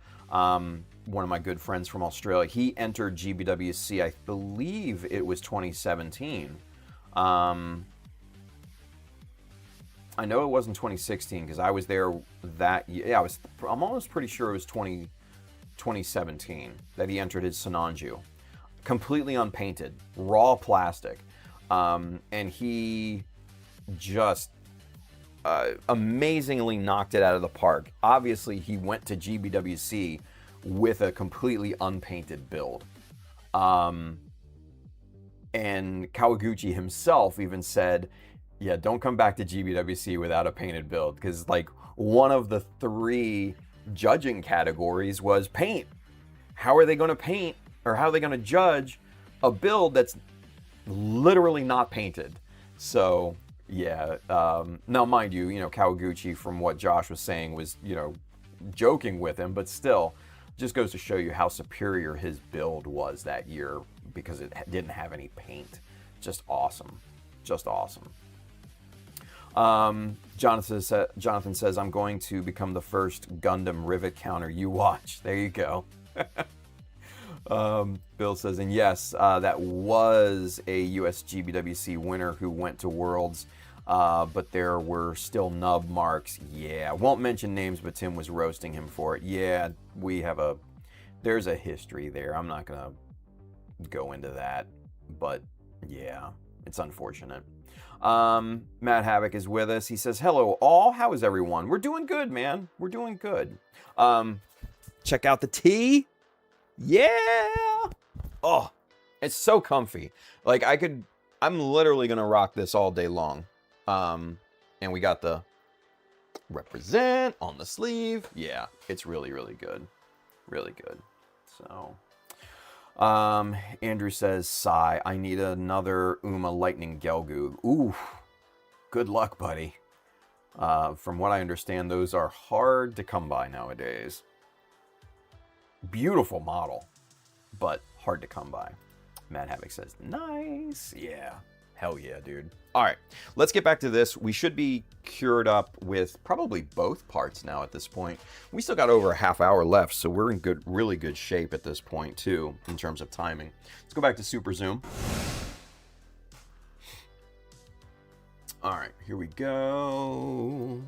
Speaker 1: one of my good friends from Australia. He entered GBWC, I believe it was 2017. I know it wasn't 2016 because I was there that year. Yeah, I'm almost pretty sure it was 2017 that he entered his Sinanju. Completely unpainted, raw plastic. And he just amazingly knocked it out of the park. Obviously, he went to GBWC with a completely unpainted build. And Kawaguchi himself even said, yeah, don't come back to GBWC without a painted build, because like one of the 3 judging categories was paint. How are they going to paint, or how are they going to judge a build that's literally not painted? So yeah, now mind you, Kawaguchi, from what Josh was saying, was joking with him, but still, just goes to show you how superior his build was that year because it didn't have any paint. Just awesome, just awesome. Jonathan says, I'm going to become the first Gundam rivet counter you watch. There you go. Bill says, and yes, that was a US GBWC winner who went to Worlds, but there were still nub marks. Yeah, won't mention names, but Tim was roasting him for it. Yeah, there's a history there. I'm not gonna go into that, but yeah, it's unfortunate. Matt Havoc is with us. He says, hello all, how is everyone? We're doing good, man. We're doing good. Check out the tee. Yeah. Oh, it's so comfy. Like I'm literally going to rock this all day long. And we got the represent on the sleeve. Yeah, it's really, really good. Really good. So, Andrew says, sigh, I need another Uma Lightning Gelgoog. Ooh, good luck, buddy. From what I understand, those are hard to come by nowadays. Beautiful model, but hard to come by. Matt Havoc says, nice. Yeah, hell yeah, dude. All right, let's get back to this. We should be cured up with probably both parts now at this point. We still got over a half hour left, so we're in really good shape at this point too, in terms of timing. Let's go back to Super Zoom. All right, here we go.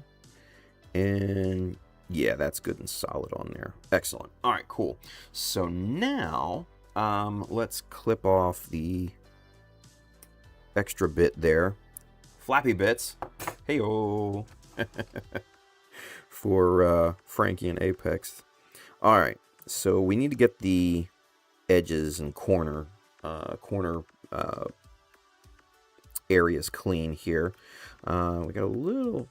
Speaker 1: And yeah, that's good and solid on there. Excellent. All right, cool. So now, let's clip off the extra bit there. Flappy bits. Hey-oh. For Frankie and Apex. All right, so we need to get the edges and corner areas clean here. We got a little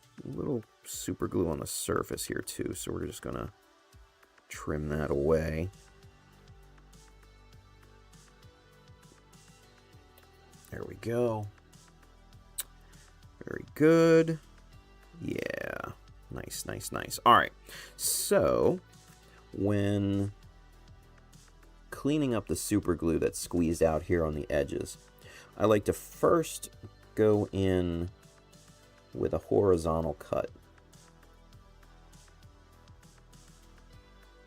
Speaker 1: super glue on the surface here too, so we're just gonna trim that away. There we go. Very good. Yeah, nice, nice, nice. All right, so when cleaning up the super glue that's squeezed out here on the edges, I like to first go in with a horizontal cut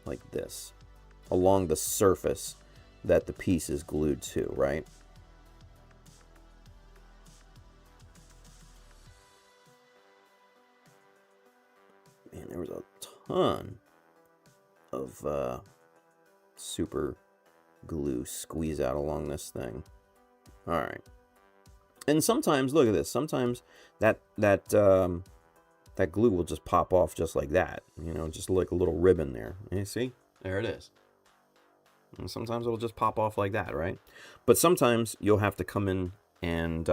Speaker 1: like this along the surface that the piece is glued to, right? Man, there was a ton of super glue squeeze out along this thing. All right. And sometimes, look at this. Sometimes that glue will just pop off just like that. You know, just like a little ribbon there. You see? There it is. And sometimes it'll just pop off like that, right? But sometimes you'll have to come in and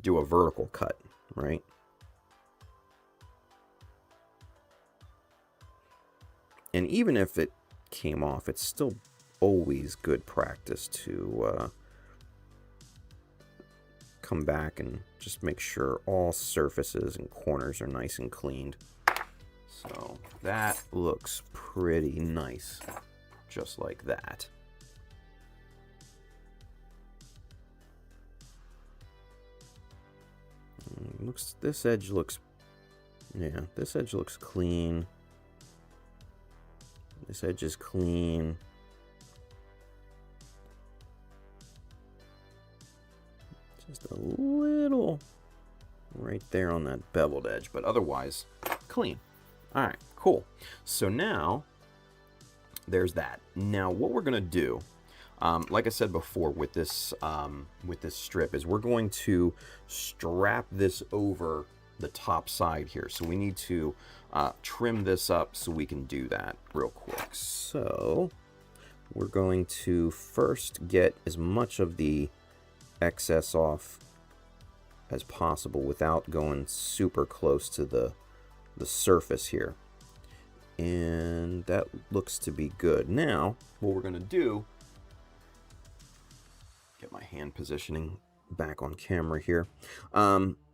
Speaker 1: do a vertical cut, right? And even if it came off, it's still always good practice to come back and just make sure all surfaces and corners are nice and cleaned. So that looks pretty nice, just like that. This edge looks clean. This edge is clean. Just a little right there on that beveled edge, but otherwise clean. All right, cool. So now there's that. Now what we're gonna do, like I said before, with this strip, is we're going to strap this over the top side here. So we need to trim this up so we can do that real quick. So we're going to first get as much of the excess off as possible without going super close to the surface here. And that looks to be good. Now, what we're going to do, get my hand positioning back on camera here.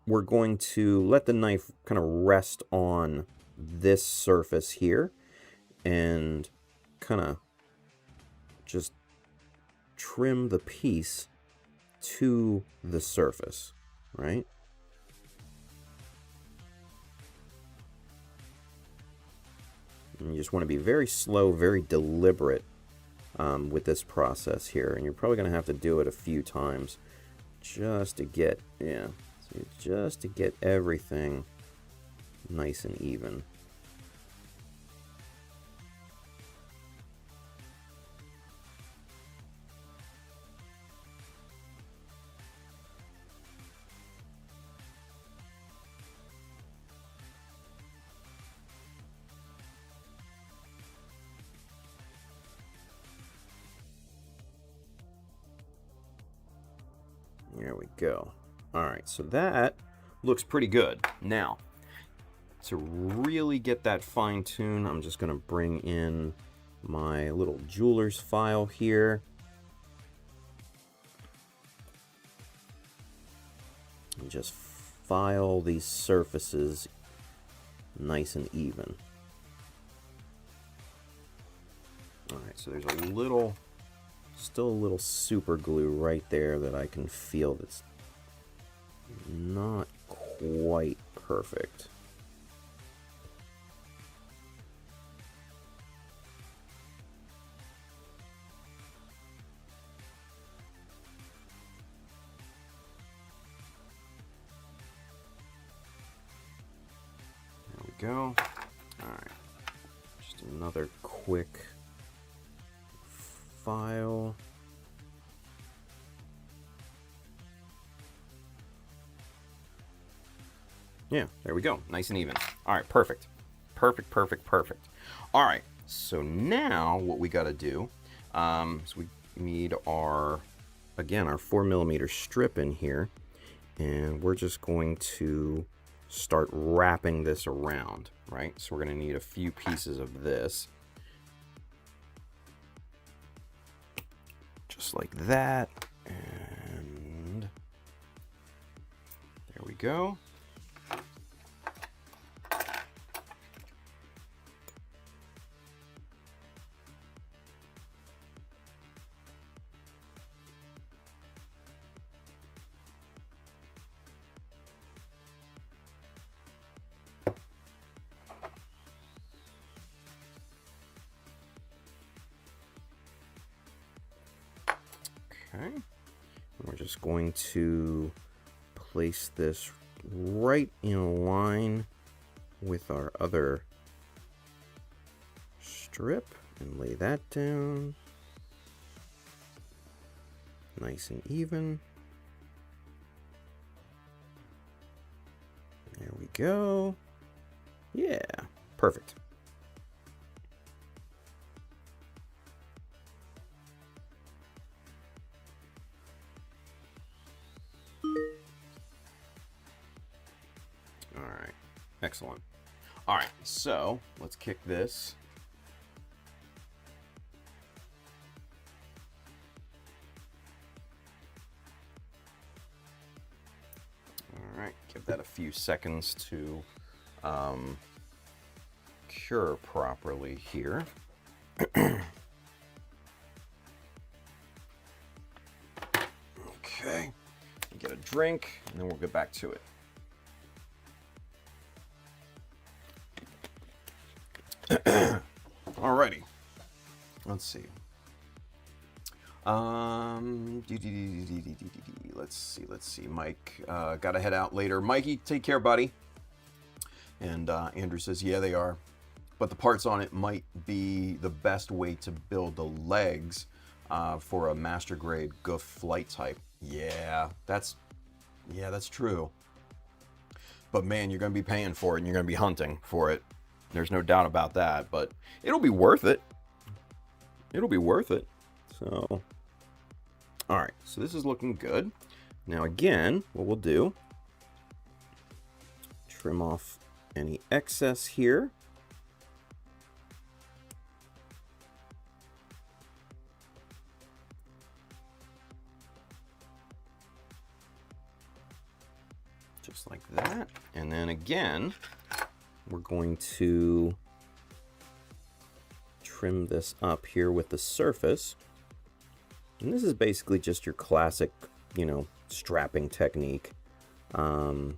Speaker 1: We're going to let the knife kind of rest on this surface here and kind of just trim the piece to the surface, right? And you just want to be very slow, very deliberate with this process here. And you're probably going to have to do it a few times just to get, just to get everything nice and even. There we go. All right, so that looks pretty good. Now, to really get that fine tune, I'm just going to bring in my little jeweler's file here. And just file these surfaces nice and even. All right, so there's a little, still a little super glue right there that I can feel that's not quite perfect. There we go. All right, just another quick file. Yeah, there we go. Nice and even. All right, perfect. Perfect, perfect, perfect. All right, so now what we got to do is we need our, again, our 4mm strip in here, and we're just going to start wrapping this around, right? So we're going to need a few pieces of this. Just like that, and there we go. Okay, we're just going to place this right in line with our other strip and lay that down nice and even. There we go. Yeah, perfect. All right, excellent. All right, so let's kick this. All right, give that a few seconds to cure properly here. Okay, get a drink, and then we'll get back to it. Alrighty, Let's see. Let's see. Mike, gotta head out later. Mikey, take care, buddy. And Andrew says, yeah, they are. But the parts on it might be the best way to build the legs for a master grade Goof flight type. Yeah, that's true. But man, you're gonna be paying for it and you're gonna be hunting for it. There's no doubt about that, but it'll be worth it. It'll be worth it. So, all right, so this is looking good. Now again, what we'll do, trim off any excess here. Just like that. And then again, we're going to trim this up here with the surface. And this is basically just your classic, you know, strapping technique that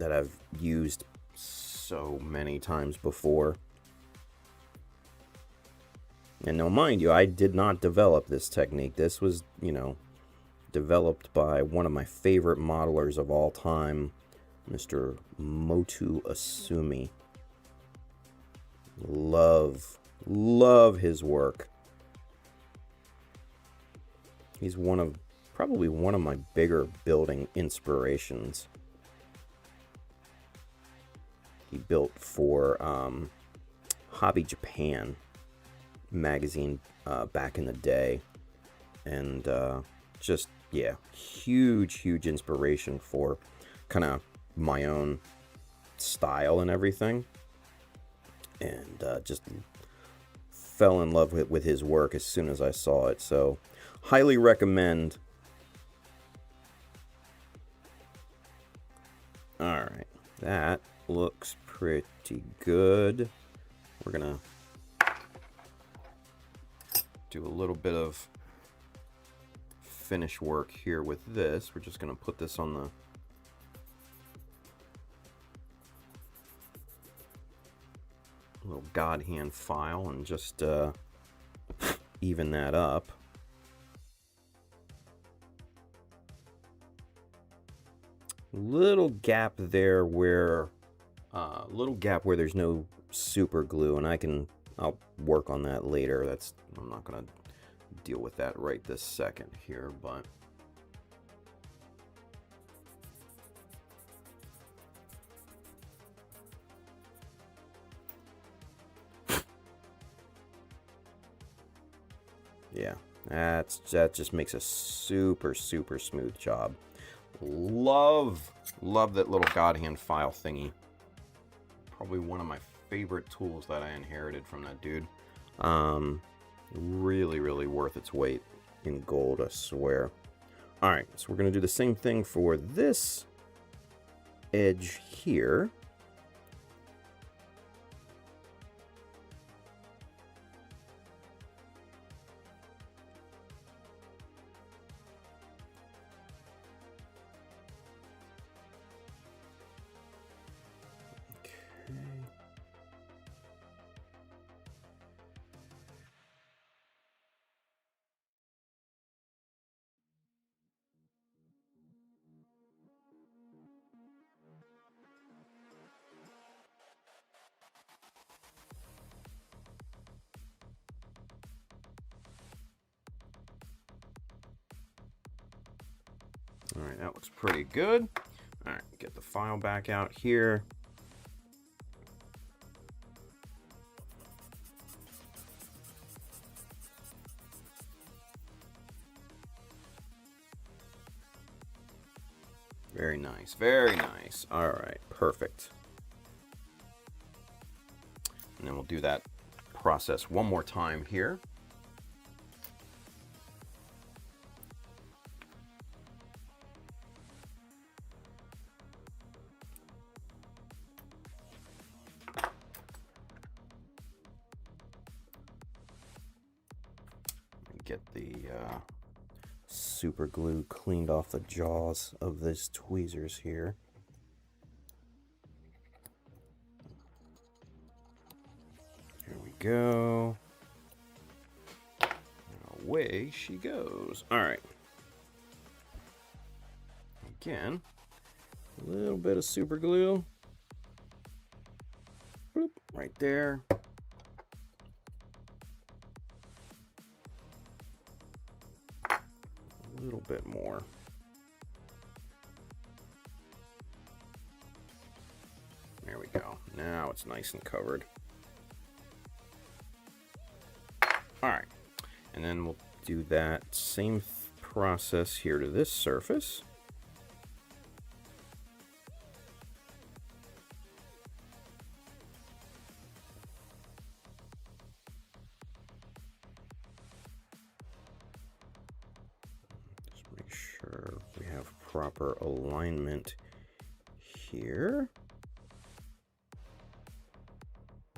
Speaker 1: I've used so many times before. And now, mind you, I did not develop this technique. This was, you know, developed by one of my favorite modelers of all time, Mr. Motu Asumi. Love his work. He's probably one of my bigger building inspirations. He built for Hobby Japan magazine back in the day, and just, yeah, huge inspiration for kind of my own style and everything, and just fell in love with his work as soon as I saw it. So highly recommend. All right, that looks pretty good. We're gonna do a little bit of finish work here with this. We're just gonna put this on the little God hand file and just even that up. Little gap there where there's no super glue, and I'll work on that later. I'm not gonna deal with that right this second here, but yeah, that just makes a super smooth job. Love that little God hand file thingy. Probably one of my favorite tools that I inherited from that dude. Really worth its weight in gold, I swear. Alright, so we're going to do the same thing for this edge here. All right, that looks pretty good. All right, get the file back out here. Very nice, very nice. All right, perfect. And then we'll do that process one more time here. Get the super glue cleaned off the jaws of these tweezers here. Here we
Speaker 2: go. Away she goes. All right. Again, a little bit of super glue. Boop, right there. A little bit more. There we go. Now it's nice and covered. All right. And then we'll do that same process here to this surface. Just make sure we have proper alignment here.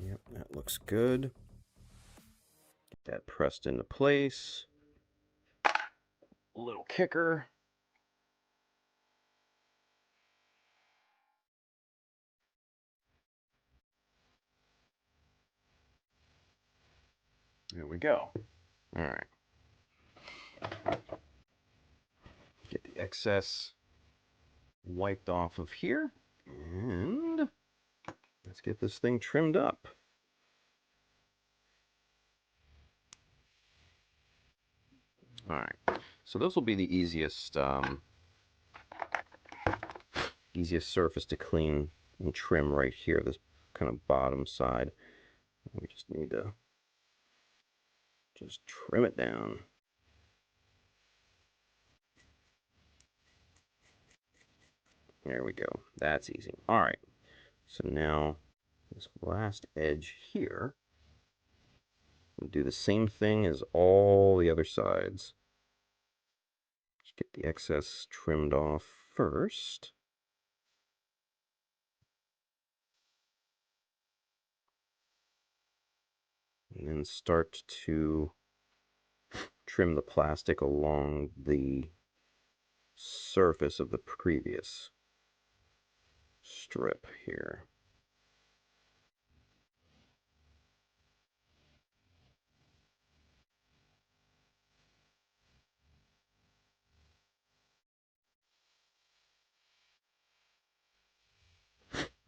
Speaker 2: Yep, that looks good. Get that pressed into place. A little kicker. There we go. All right. Get the excess wiped off of here. And let's get this thing trimmed up. All right. So this will be the easiest easiest surface to clean and trim right here, this kind of bottom side. We just need to just trim it down. There we go. That's easy. All right. So now this last edge here, we'll do the same thing as all the other sides. Just get the excess trimmed off first. And then start to trim the plastic along the surface of the previous strip here.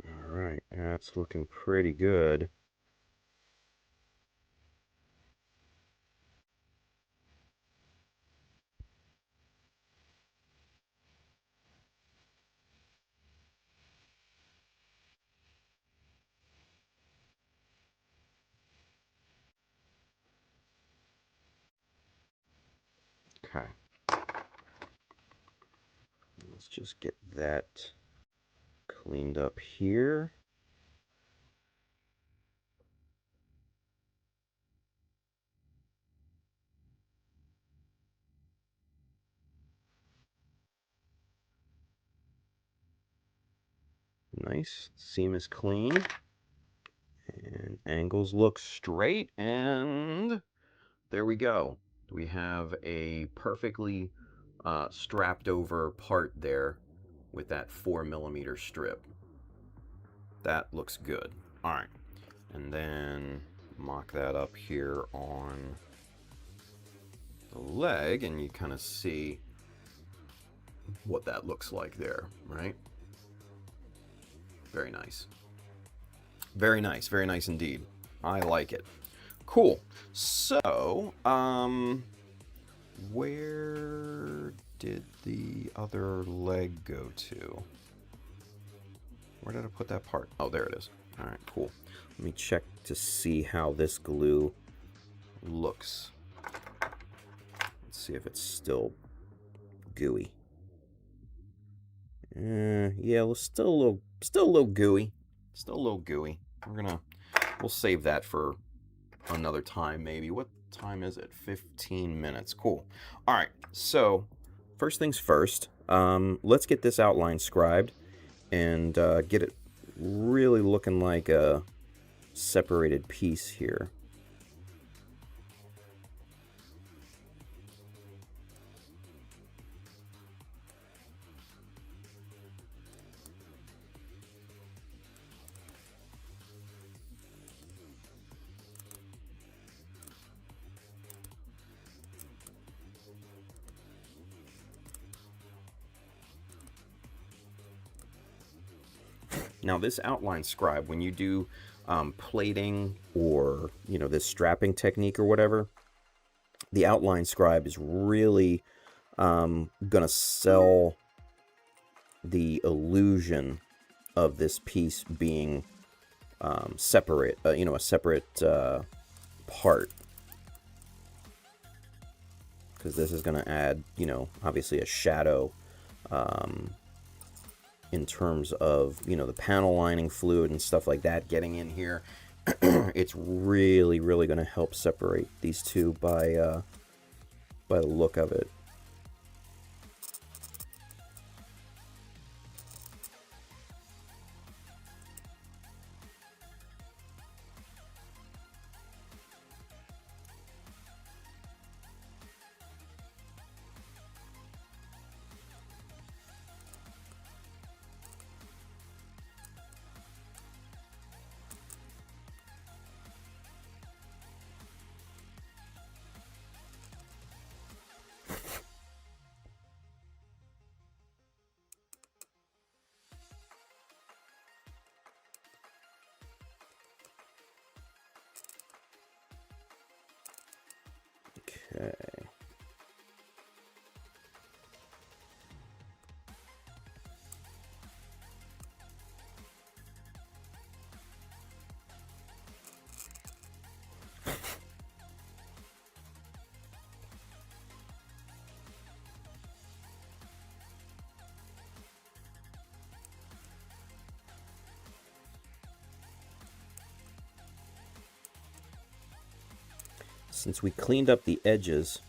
Speaker 2: All right, that's looking pretty good. Okay. Let's just get that cleaned up here. Nice. Seam is clean. And angles look straight. And there we go. We have a perfectly strapped over part there with that 4mm strip. That looks good. All right. And then mock that up here on the leg, and you kind of see what that looks like there, right? Very nice. Very nice. Very nice indeed. I like it. Cool. So, where did the other leg go to? Where did I put that part? Oh, there it is. All right, cool. Let me check to see how this glue looks. Let's see if it's still gooey. Yeah, well, still a little gooey. Still a little gooey. We'll save that for another time, maybe. What time is it? 15 minutes. Cool. All right. So, first things first. Let's get this outline scribed and get it really looking like a separated piece here. Now this outline scribe, when you do plating or, you know, this strapping technique or whatever, the outline scribe is really gonna sell the illusion of this piece being separate, you know, a separate part, because this is going to add, you know, obviously a shadow in terms of, you know, the panel lining fluid and stuff like that getting in here. It's really going to help separate these two by the look of it. Okay. Since we cleaned up the edges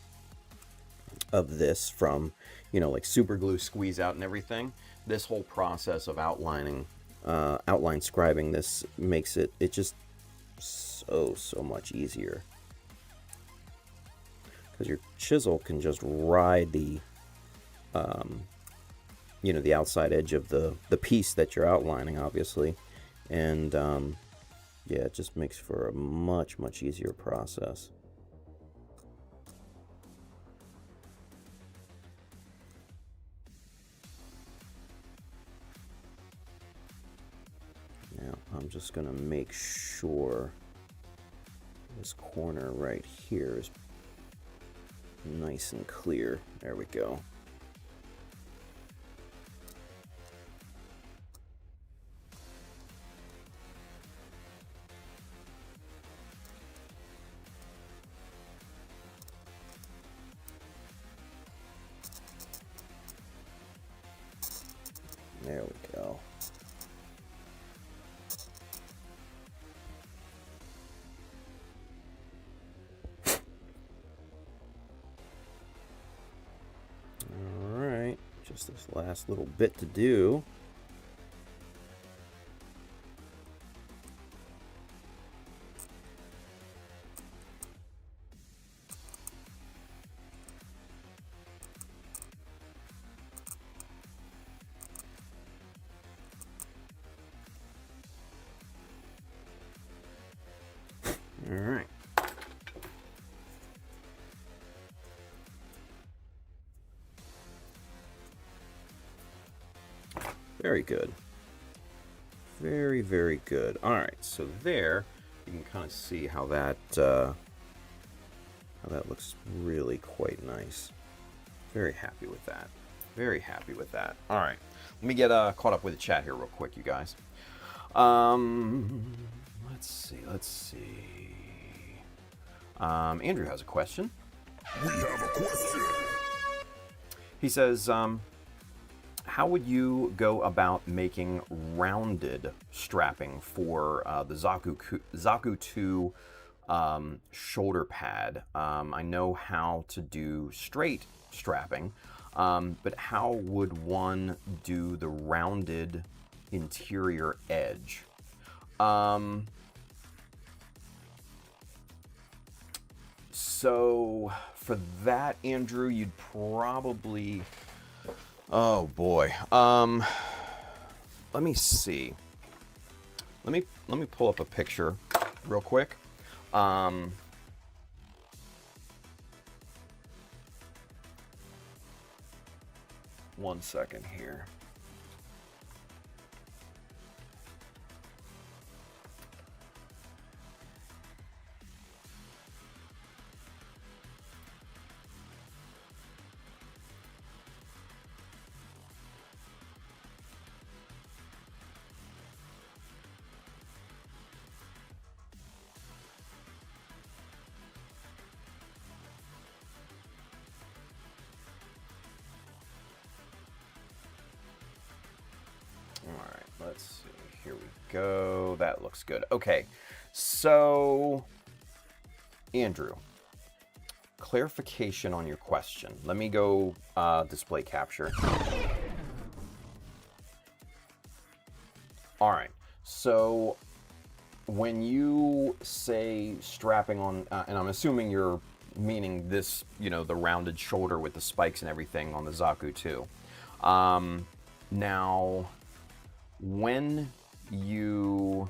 Speaker 2: of this from, you know, like super glue squeeze out and everything, this whole process of outlining, outline scribing this makes it just so much easier, because your chisel can just ride the you know, the outside edge of the piece that you're outlining, obviously, and yeah, it just makes for a much easier process. Now I'm just gonna make sure this corner right here is nice and clear. There we go. There we go. Alright, just this last little bit to do. Alright. Very good. Very good. Alright, so there you can kind of see how that looks really quite nice. Very happy with that. Very happy with that. Alright. Let me get caught up with the chat here real quick, you guys. Let's see. Andrew has a question.
Speaker 3: We have a question.
Speaker 2: He says, how would you go about making rounded strapping for the Zaku 2 shoulder pad? I know how to do straight strapping, but how would one do the rounded interior edge? So for that, Andrew, you'd probably, oh boy, let me see. Let me pull up a picture real quick. 1 second here.
Speaker 1: let's see. Here we go. That looks good. Okay, so Andrew, clarification on your question. Let me go display capture. All right, so when you say strapping on, and I'm assuming you're meaning this, you know, the rounded shoulder with the spikes and everything on the Zaku too. Now, when you,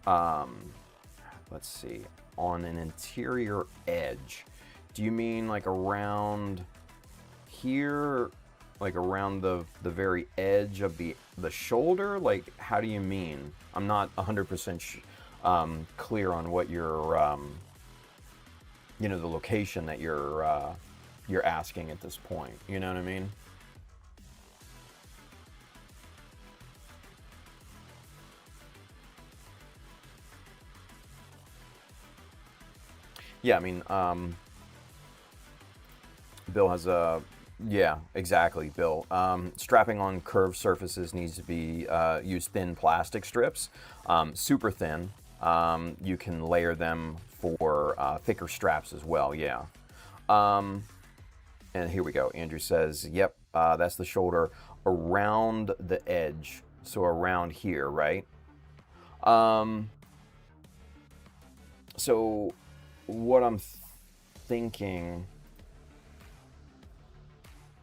Speaker 1: let's see, on an interior edge, do you mean like around here, like around the very edge of the shoulder? Like, how do you mean? I'm not 100% clear on what you're, you know, the location that you're asking at this point. You know what I mean? Yeah, I mean, Bill has a, yeah, exactly, Bill. Strapping on curved surfaces needs to be, use thin plastic strips, super thin. You can layer them for thicker straps as well, yeah. And here we go. Andrew says, yep, that's the shoulder around the edge. So around here, right? So what I'm thinking,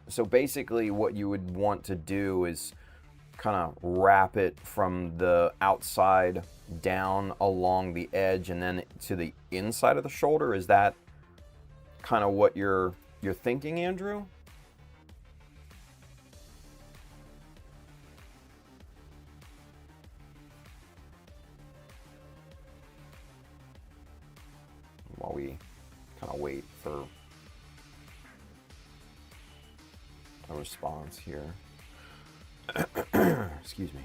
Speaker 1: so basically what you would want to do is kind of wrap it from the outside down along the edge and then to the inside of the shoulder. Is that kind of what you're thinking, Andrew? While we kind of wait for a response here. Excuse me.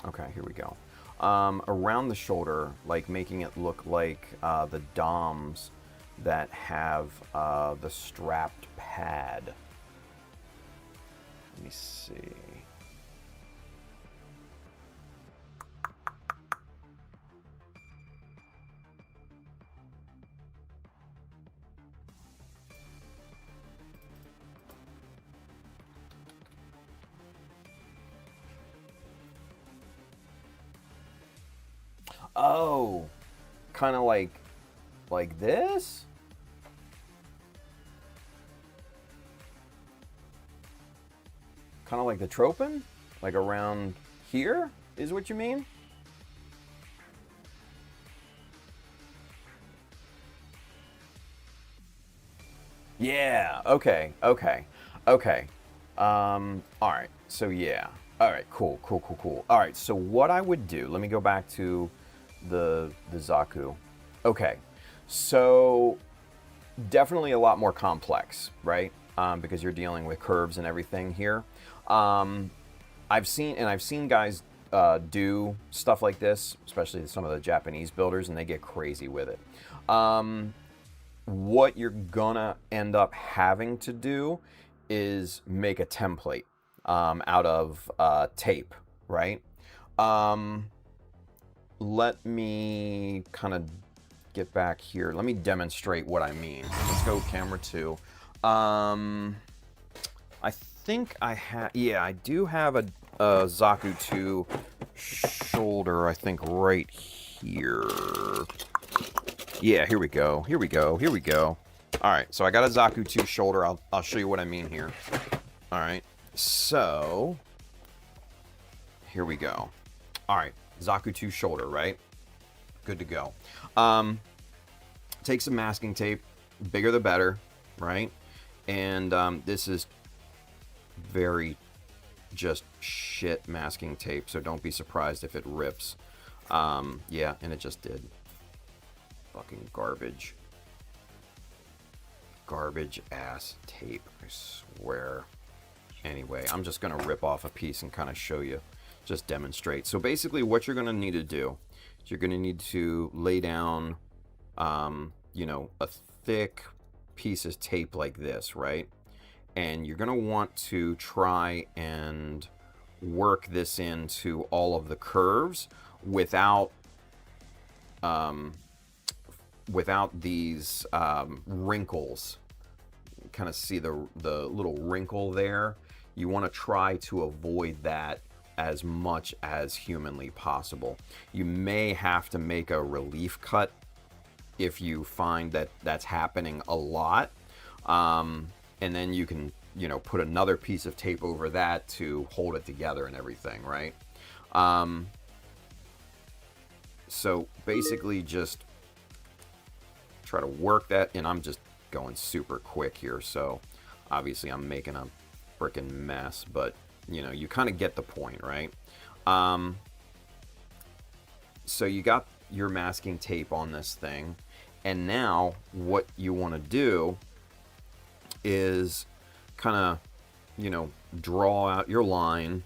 Speaker 1: Okay, here we go. Around the shoulder, like making it look like the DOMs that have the strapped pad. Let me see. Oh, kind of like this? Kind of like the Tropin? Like around here is what you mean? Yeah, okay. All right, so yeah. All right, cool. All right, so what I would do, let me go back to the Zaku. Okay, so definitely a lot more complex, right? Because you're dealing with curves and everything here. I've seen guys do stuff like this, especially some of the Japanese builders, and they get crazy with it. What you're gonna end up having to do is make a template out of tape, right? Let me kind of get back here. Let me demonstrate what I mean. Let's go camera 2. I think I have, yeah, I do have a Zaku 2 shoulder, I think right here. Yeah, here we go. All right, so I got a Zaku 2 shoulder. I'll show you what I mean here. All right, so here we go. All right, Zaku 2 shoulder, right? Good to go. Take some masking tape, bigger the better, right? And this is very just shit masking tape, so don't be surprised if it rips. Yeah, and it just did. Fucking garbage. Garbage ass tape, I swear. Anyway, I'm just gonna rip off a piece and kind of show you, just demonstrate. So basically what you're gonna need to do is you're gonna need to lay down
Speaker 2: you know, a thick piece of tape like this, right? And you're going to want to try and work this into all of the curves without without these wrinkles. Kind of see the little wrinkle there. You want to try to avoid that as much as humanly possible. You may have to make a relief cut if you find that that's happening a lot, and then you can, you know, put another piece of tape over that to hold it together and everything, right? So basically just try to work that, and I'm just going super quick here, so obviously I'm making a freaking mess, but you know, you kind of get the point, right? So you got your masking tape on this thing, and now what you want to do is kind of, you know, draw out your line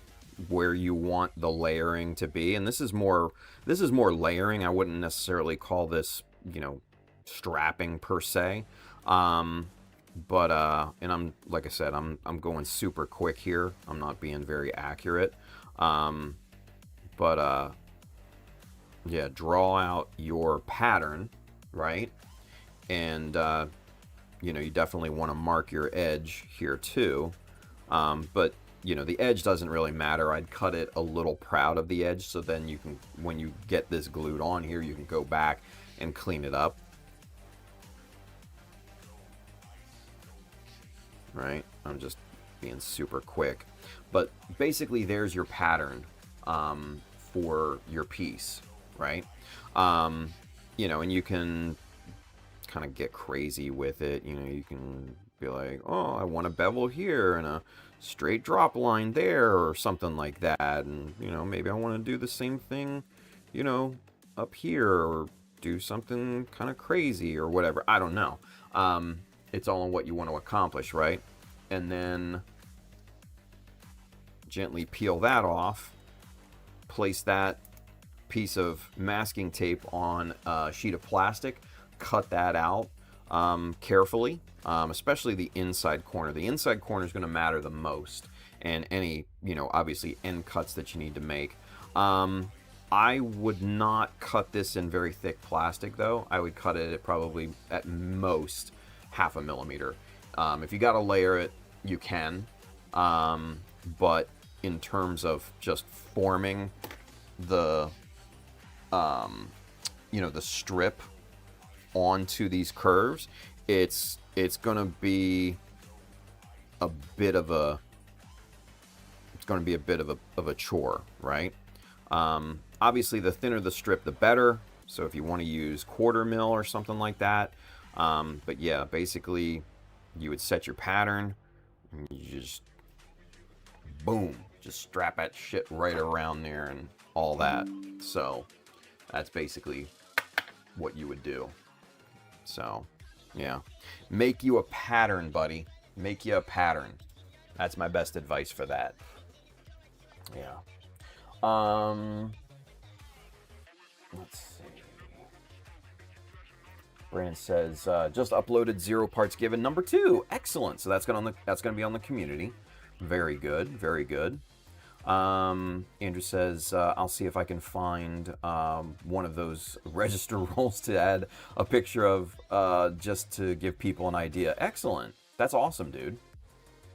Speaker 2: where you want the layering to be. And this is more layering. I wouldn't necessarily call this, you know, strapping per se. But and I'm, like I said, I'm going super quick here. I'm not being very accurate. Yeah, draw out your pattern, right? And you know, you definitely want to mark your edge here too. But you know, the edge doesn't really matter. I'd cut it a little proud of the edge, so then you can, when you get this glued on here, you can go back and clean it up. Right? I'm just being super quick. But basically, there's your pattern for your piece, right? You know, and you can kind of get crazy with it. You know, you can be like, oh, I want a bevel here and a straight drop line there or something like that. And, you know, maybe I want to do the same thing, you know, up here, or do something kind of crazy or whatever. I don't know. It's all on what you want to accomplish, right? And then gently peel that off, place that piece of masking tape on a sheet of plastic, cut that out carefully, especially the inside corner. The inside corner is going to matter the most, and any, you know, obviously end cuts that you need to make. I would not cut this in very thick plastic, though. I would cut it at probably at most 0.5 millimeter. If you got to layer it, you can. But in terms of just forming the, you know, the strip onto these curves, it's going to be a bit of a chore, right? Obviously, the thinner the strip, the better. So if you want to use 1/4 mil or something like that. But yeah, basically, you would set your pattern, and you just, boom, just strap that shit right around there and all that. So that's basically what you would do. So, yeah. Make you a pattern, buddy. Make you a pattern. That's my best advice for that. Yeah. Let's see. Brandon says, just uploaded 0 parts given number 2. Excellent. So that's gonna be on the community. Very good. Very good. Andrew says, I'll see if I can find one of those register rolls to add a picture of, just to give people an idea. Excellent. That's awesome, dude.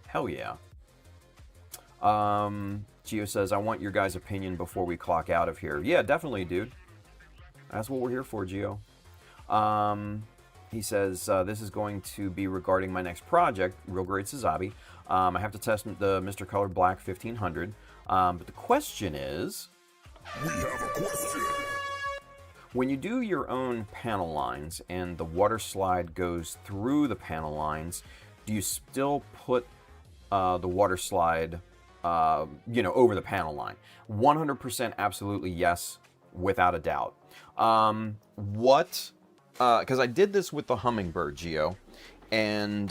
Speaker 2: Hell yeah. Gio says, I want your guys' opinion before we clock out of here. Yeah, definitely, dude. That's what we're here for, Gio. He says, this is going to be regarding my next project, Real Great Suzabi. I have to test the Mr. Color Black 1500. But the question is,
Speaker 3: We have a question.
Speaker 2: when you do your own panel lines and the water slide goes through the panel lines, do you still put the water slide, you know, over the panel line? 100% absolutely yes, without a doubt. Because I did this with the Hummingbird, Geo, and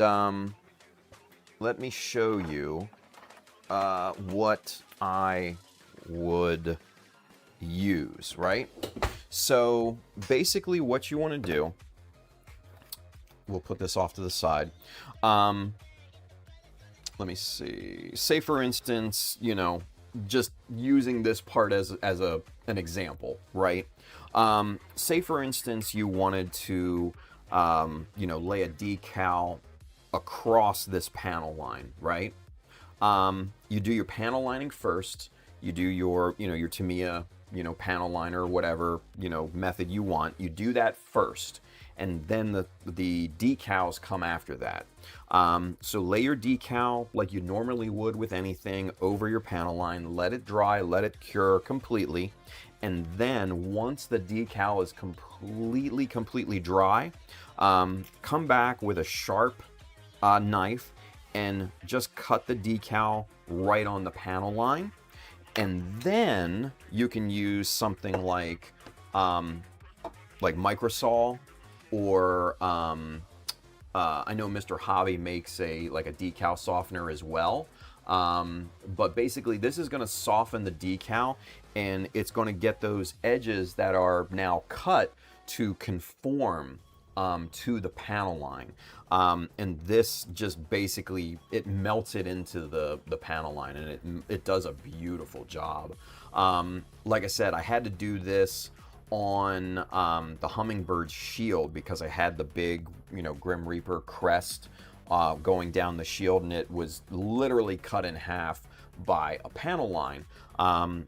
Speaker 2: let me show you what I would use, right? So basically what you want to do
Speaker 1: we'll put this off to the side. Let me see. Say for instance, you know, just using this part as an example, right? Say for instance you wanted to, you know, lay a decal across this panel line, right? You do your panel lining first. You do your, you know, your Tamiya, you know, panel liner or whatever, you know, method you want. You do that first, and then the decals come after that. So lay your decal like you normally would with anything over your panel line. Let it dry, let it cure completely, and then once the decal is completely dry, come back with a sharp knife and just cut the decal right on the panel line. And then you can use something like microsol, or I know Mr. Hobby makes a decal softener as well. But basically this is going to soften the decal, and it's going to get those edges that are now cut to conform to the panel line. And this just basically, it melts it into the panel line, and it does a beautiful job. Like I said, I had to do this on the Hummingbird's shield because I had the big, you know, Grim Reaper crest going down the shield, and it was literally cut in half by a panel line.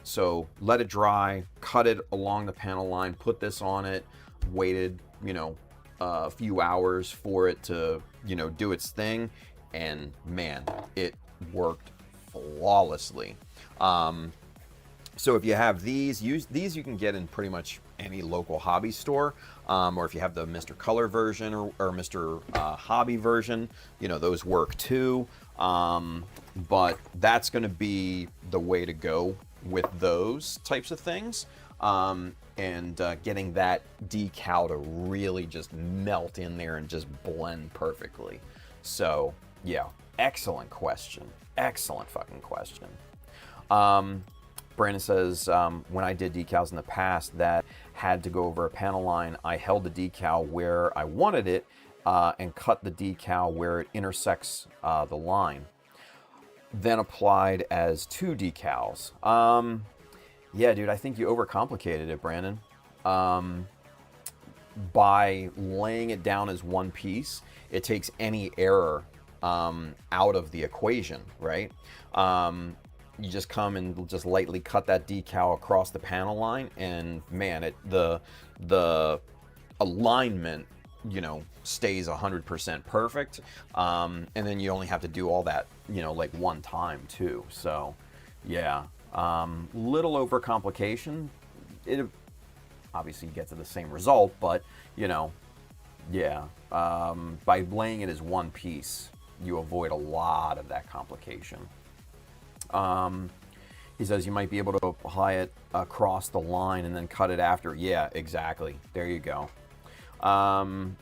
Speaker 1: So let it dry, cut it along the panel line, put this on it, waited, you know, a few hours for it to, you know, do its thing, and man, it worked flawlessly. So if you have these, you can get in pretty much any local hobby store, or if you have the Mr. Color version or Mr. Hobby version, you know, those work too. But that's going to be the way to go with those types of things. And getting that decal to really just melt in there and just blend perfectly. So yeah, excellent question. Excellent fucking question. Brandon says, when I did decals in the past that had to go over a panel line, I held the decal where I wanted it and cut the decal where it intersects the line. Then applied as two decals. Yeah, dude, I think you overcomplicated it, Brandon. By laying it down as one piece, it takes any error out of the equation, right? You just come and just lightly cut that decal across the panel line, and man, the alignment, you know, stays 100% perfect. And then you only have to do all that, you know, like one time too. So, yeah. Little overcomplication. It obviously you get to the same result, but you know, yeah. By laying it as one piece, you avoid a lot of that complication. He says you might be able to apply it across the line and then cut it after. Yeah, exactly. There you go.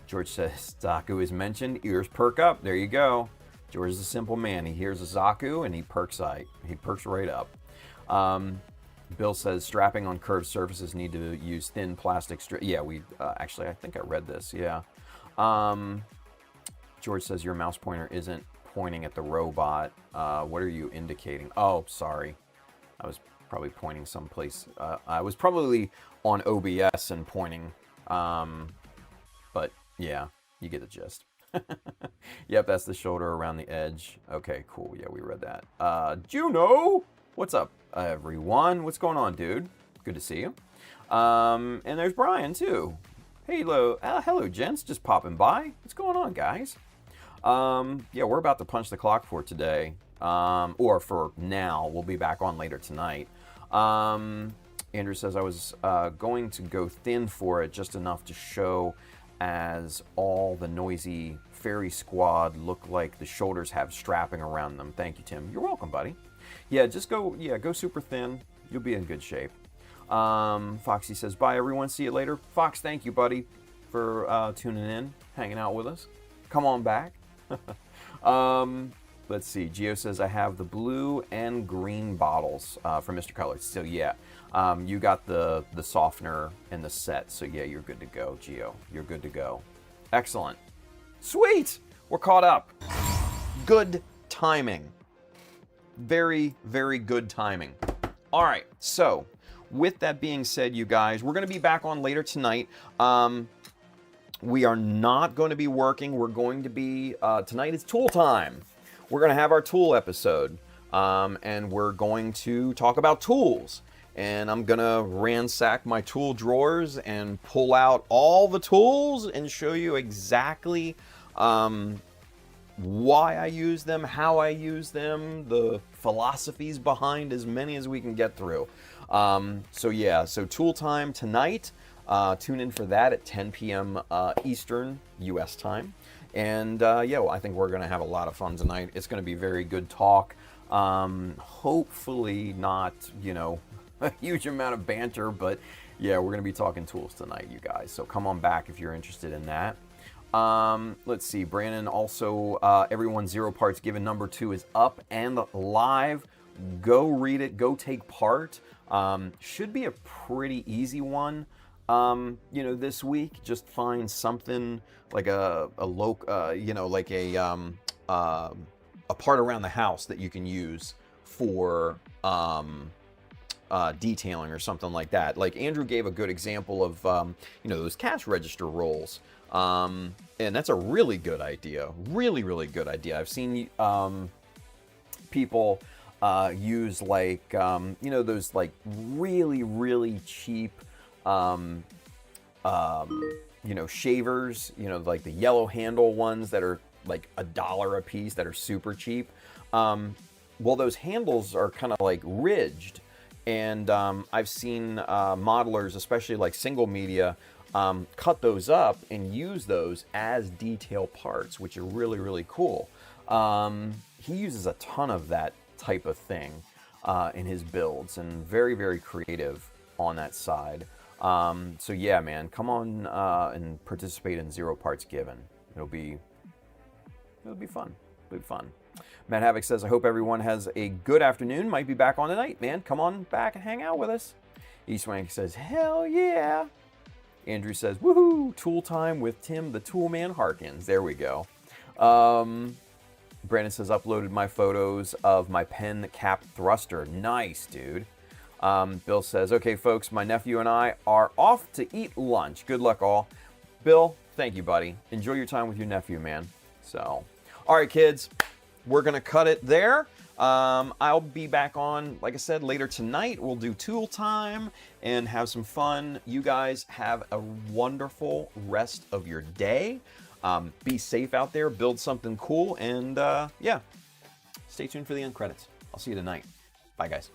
Speaker 1: George says Zaku is mentioned. Ears perk up. There you go. George is a simple man. He hears a Zaku and he perks right up. Bill says strapping on curved surfaces need to use thin plastic strip. Yeah, we actually, I think I read this. Yeah. George says your mouse pointer isn't pointing at the robot. What are you indicating? Oh, sorry. I was probably pointing someplace. I was probably on OBS and pointing. But yeah, you get the gist. Yep, that's the shoulder around the edge. Okay, cool. Yeah, we read that. Juno! What's up, everyone? What's going on, dude? Good to see you. And there's Brian, too. Hello, gents. Just popping by. What's going on, guys? Yeah, we're about to punch the clock for today. Or for now. We'll be back on later tonight. Andrew says I was going to go thin for it, just enough to show as all the noisy fairy squad look like the shoulders have strapping around them. Thank you, Tim. You're welcome, buddy. Yeah, just go super thin. You'll be in good shape. Foxy says, bye, everyone. See you later. Fox, thank you, buddy, for tuning in, hanging out with us. Come on back. Let's see. Gio says, I have the blue and green bottles from Mr. Color. So, yeah, you got the softener in the set. So, yeah, you're good to go, Gio. You're good to go. Excellent. Sweet! We're caught up. Good timing. Very, very good timing. All right, so with that being said, you guys, we're going to be back on later tonight. We are not going to be working. We're going to be, tonight is tool time. We're going to have our tool episode, and we're going to talk about tools. And I'm going to ransack my tool drawers and pull out all the tools and show you exactly why I use them, how I use them, the philosophies behind as many as we can get through. So yeah, so tool time tonight. Tune in for that at 10 p.m. Eastern U.S. time. And yeah, well, I think we're going to have a lot of fun tonight. It's going to be very good talk. Hopefully not, you know, a huge amount of banter, but yeah, we're going to be talking tools tonight, you guys. So come on back if you're interested in that. Let's see, Brandon also, everyone 0 parts given number 2 is up and live. Go read it, go take part. Should be a pretty easy one. You know, this week, just find something like a you know, like a part around the house that you can use for detailing or something like that. Like Andrew gave a good example of you know, those cash register rolls, and that's a really good idea. Really, really good idea. I've seen people use like you know, those like really, really cheap you know, shavers, you know, like the yellow handle ones that are like $1 a piece that are super cheap. Well, those handles are kind of like ridged, and I've seen modelers, especially like single media, cut those up and use those as detail parts, which are really, really cool. He uses a ton of that type of thing in his builds, and very, very creative on that side. So yeah, man, come on and participate in 0 parts given. It'll be fun. It'll be fun. Matt Havoc says, I hope everyone has a good afternoon. Might be back on tonight, man. Come on back and hang out with us. Eastwank says, hell yeah. Andrew says, woohoo, tool time with Tim the Toolman Harkins. There we go. Brandon says, uploaded my photos of my pen cap thruster. Nice, dude. Bill says, okay, folks, my nephew and I are off to eat lunch. Good luck, all. Bill, thank you, buddy. Enjoy your time with your nephew, man. So, all right, kids, we're going to cut it there. I'll be back on, like I said, later tonight. We'll do tool time and have some fun. You guys have a wonderful rest of your day. Be safe out there. Build something cool. And, yeah, stay tuned for the end credits. I'll see you tonight. Bye, guys.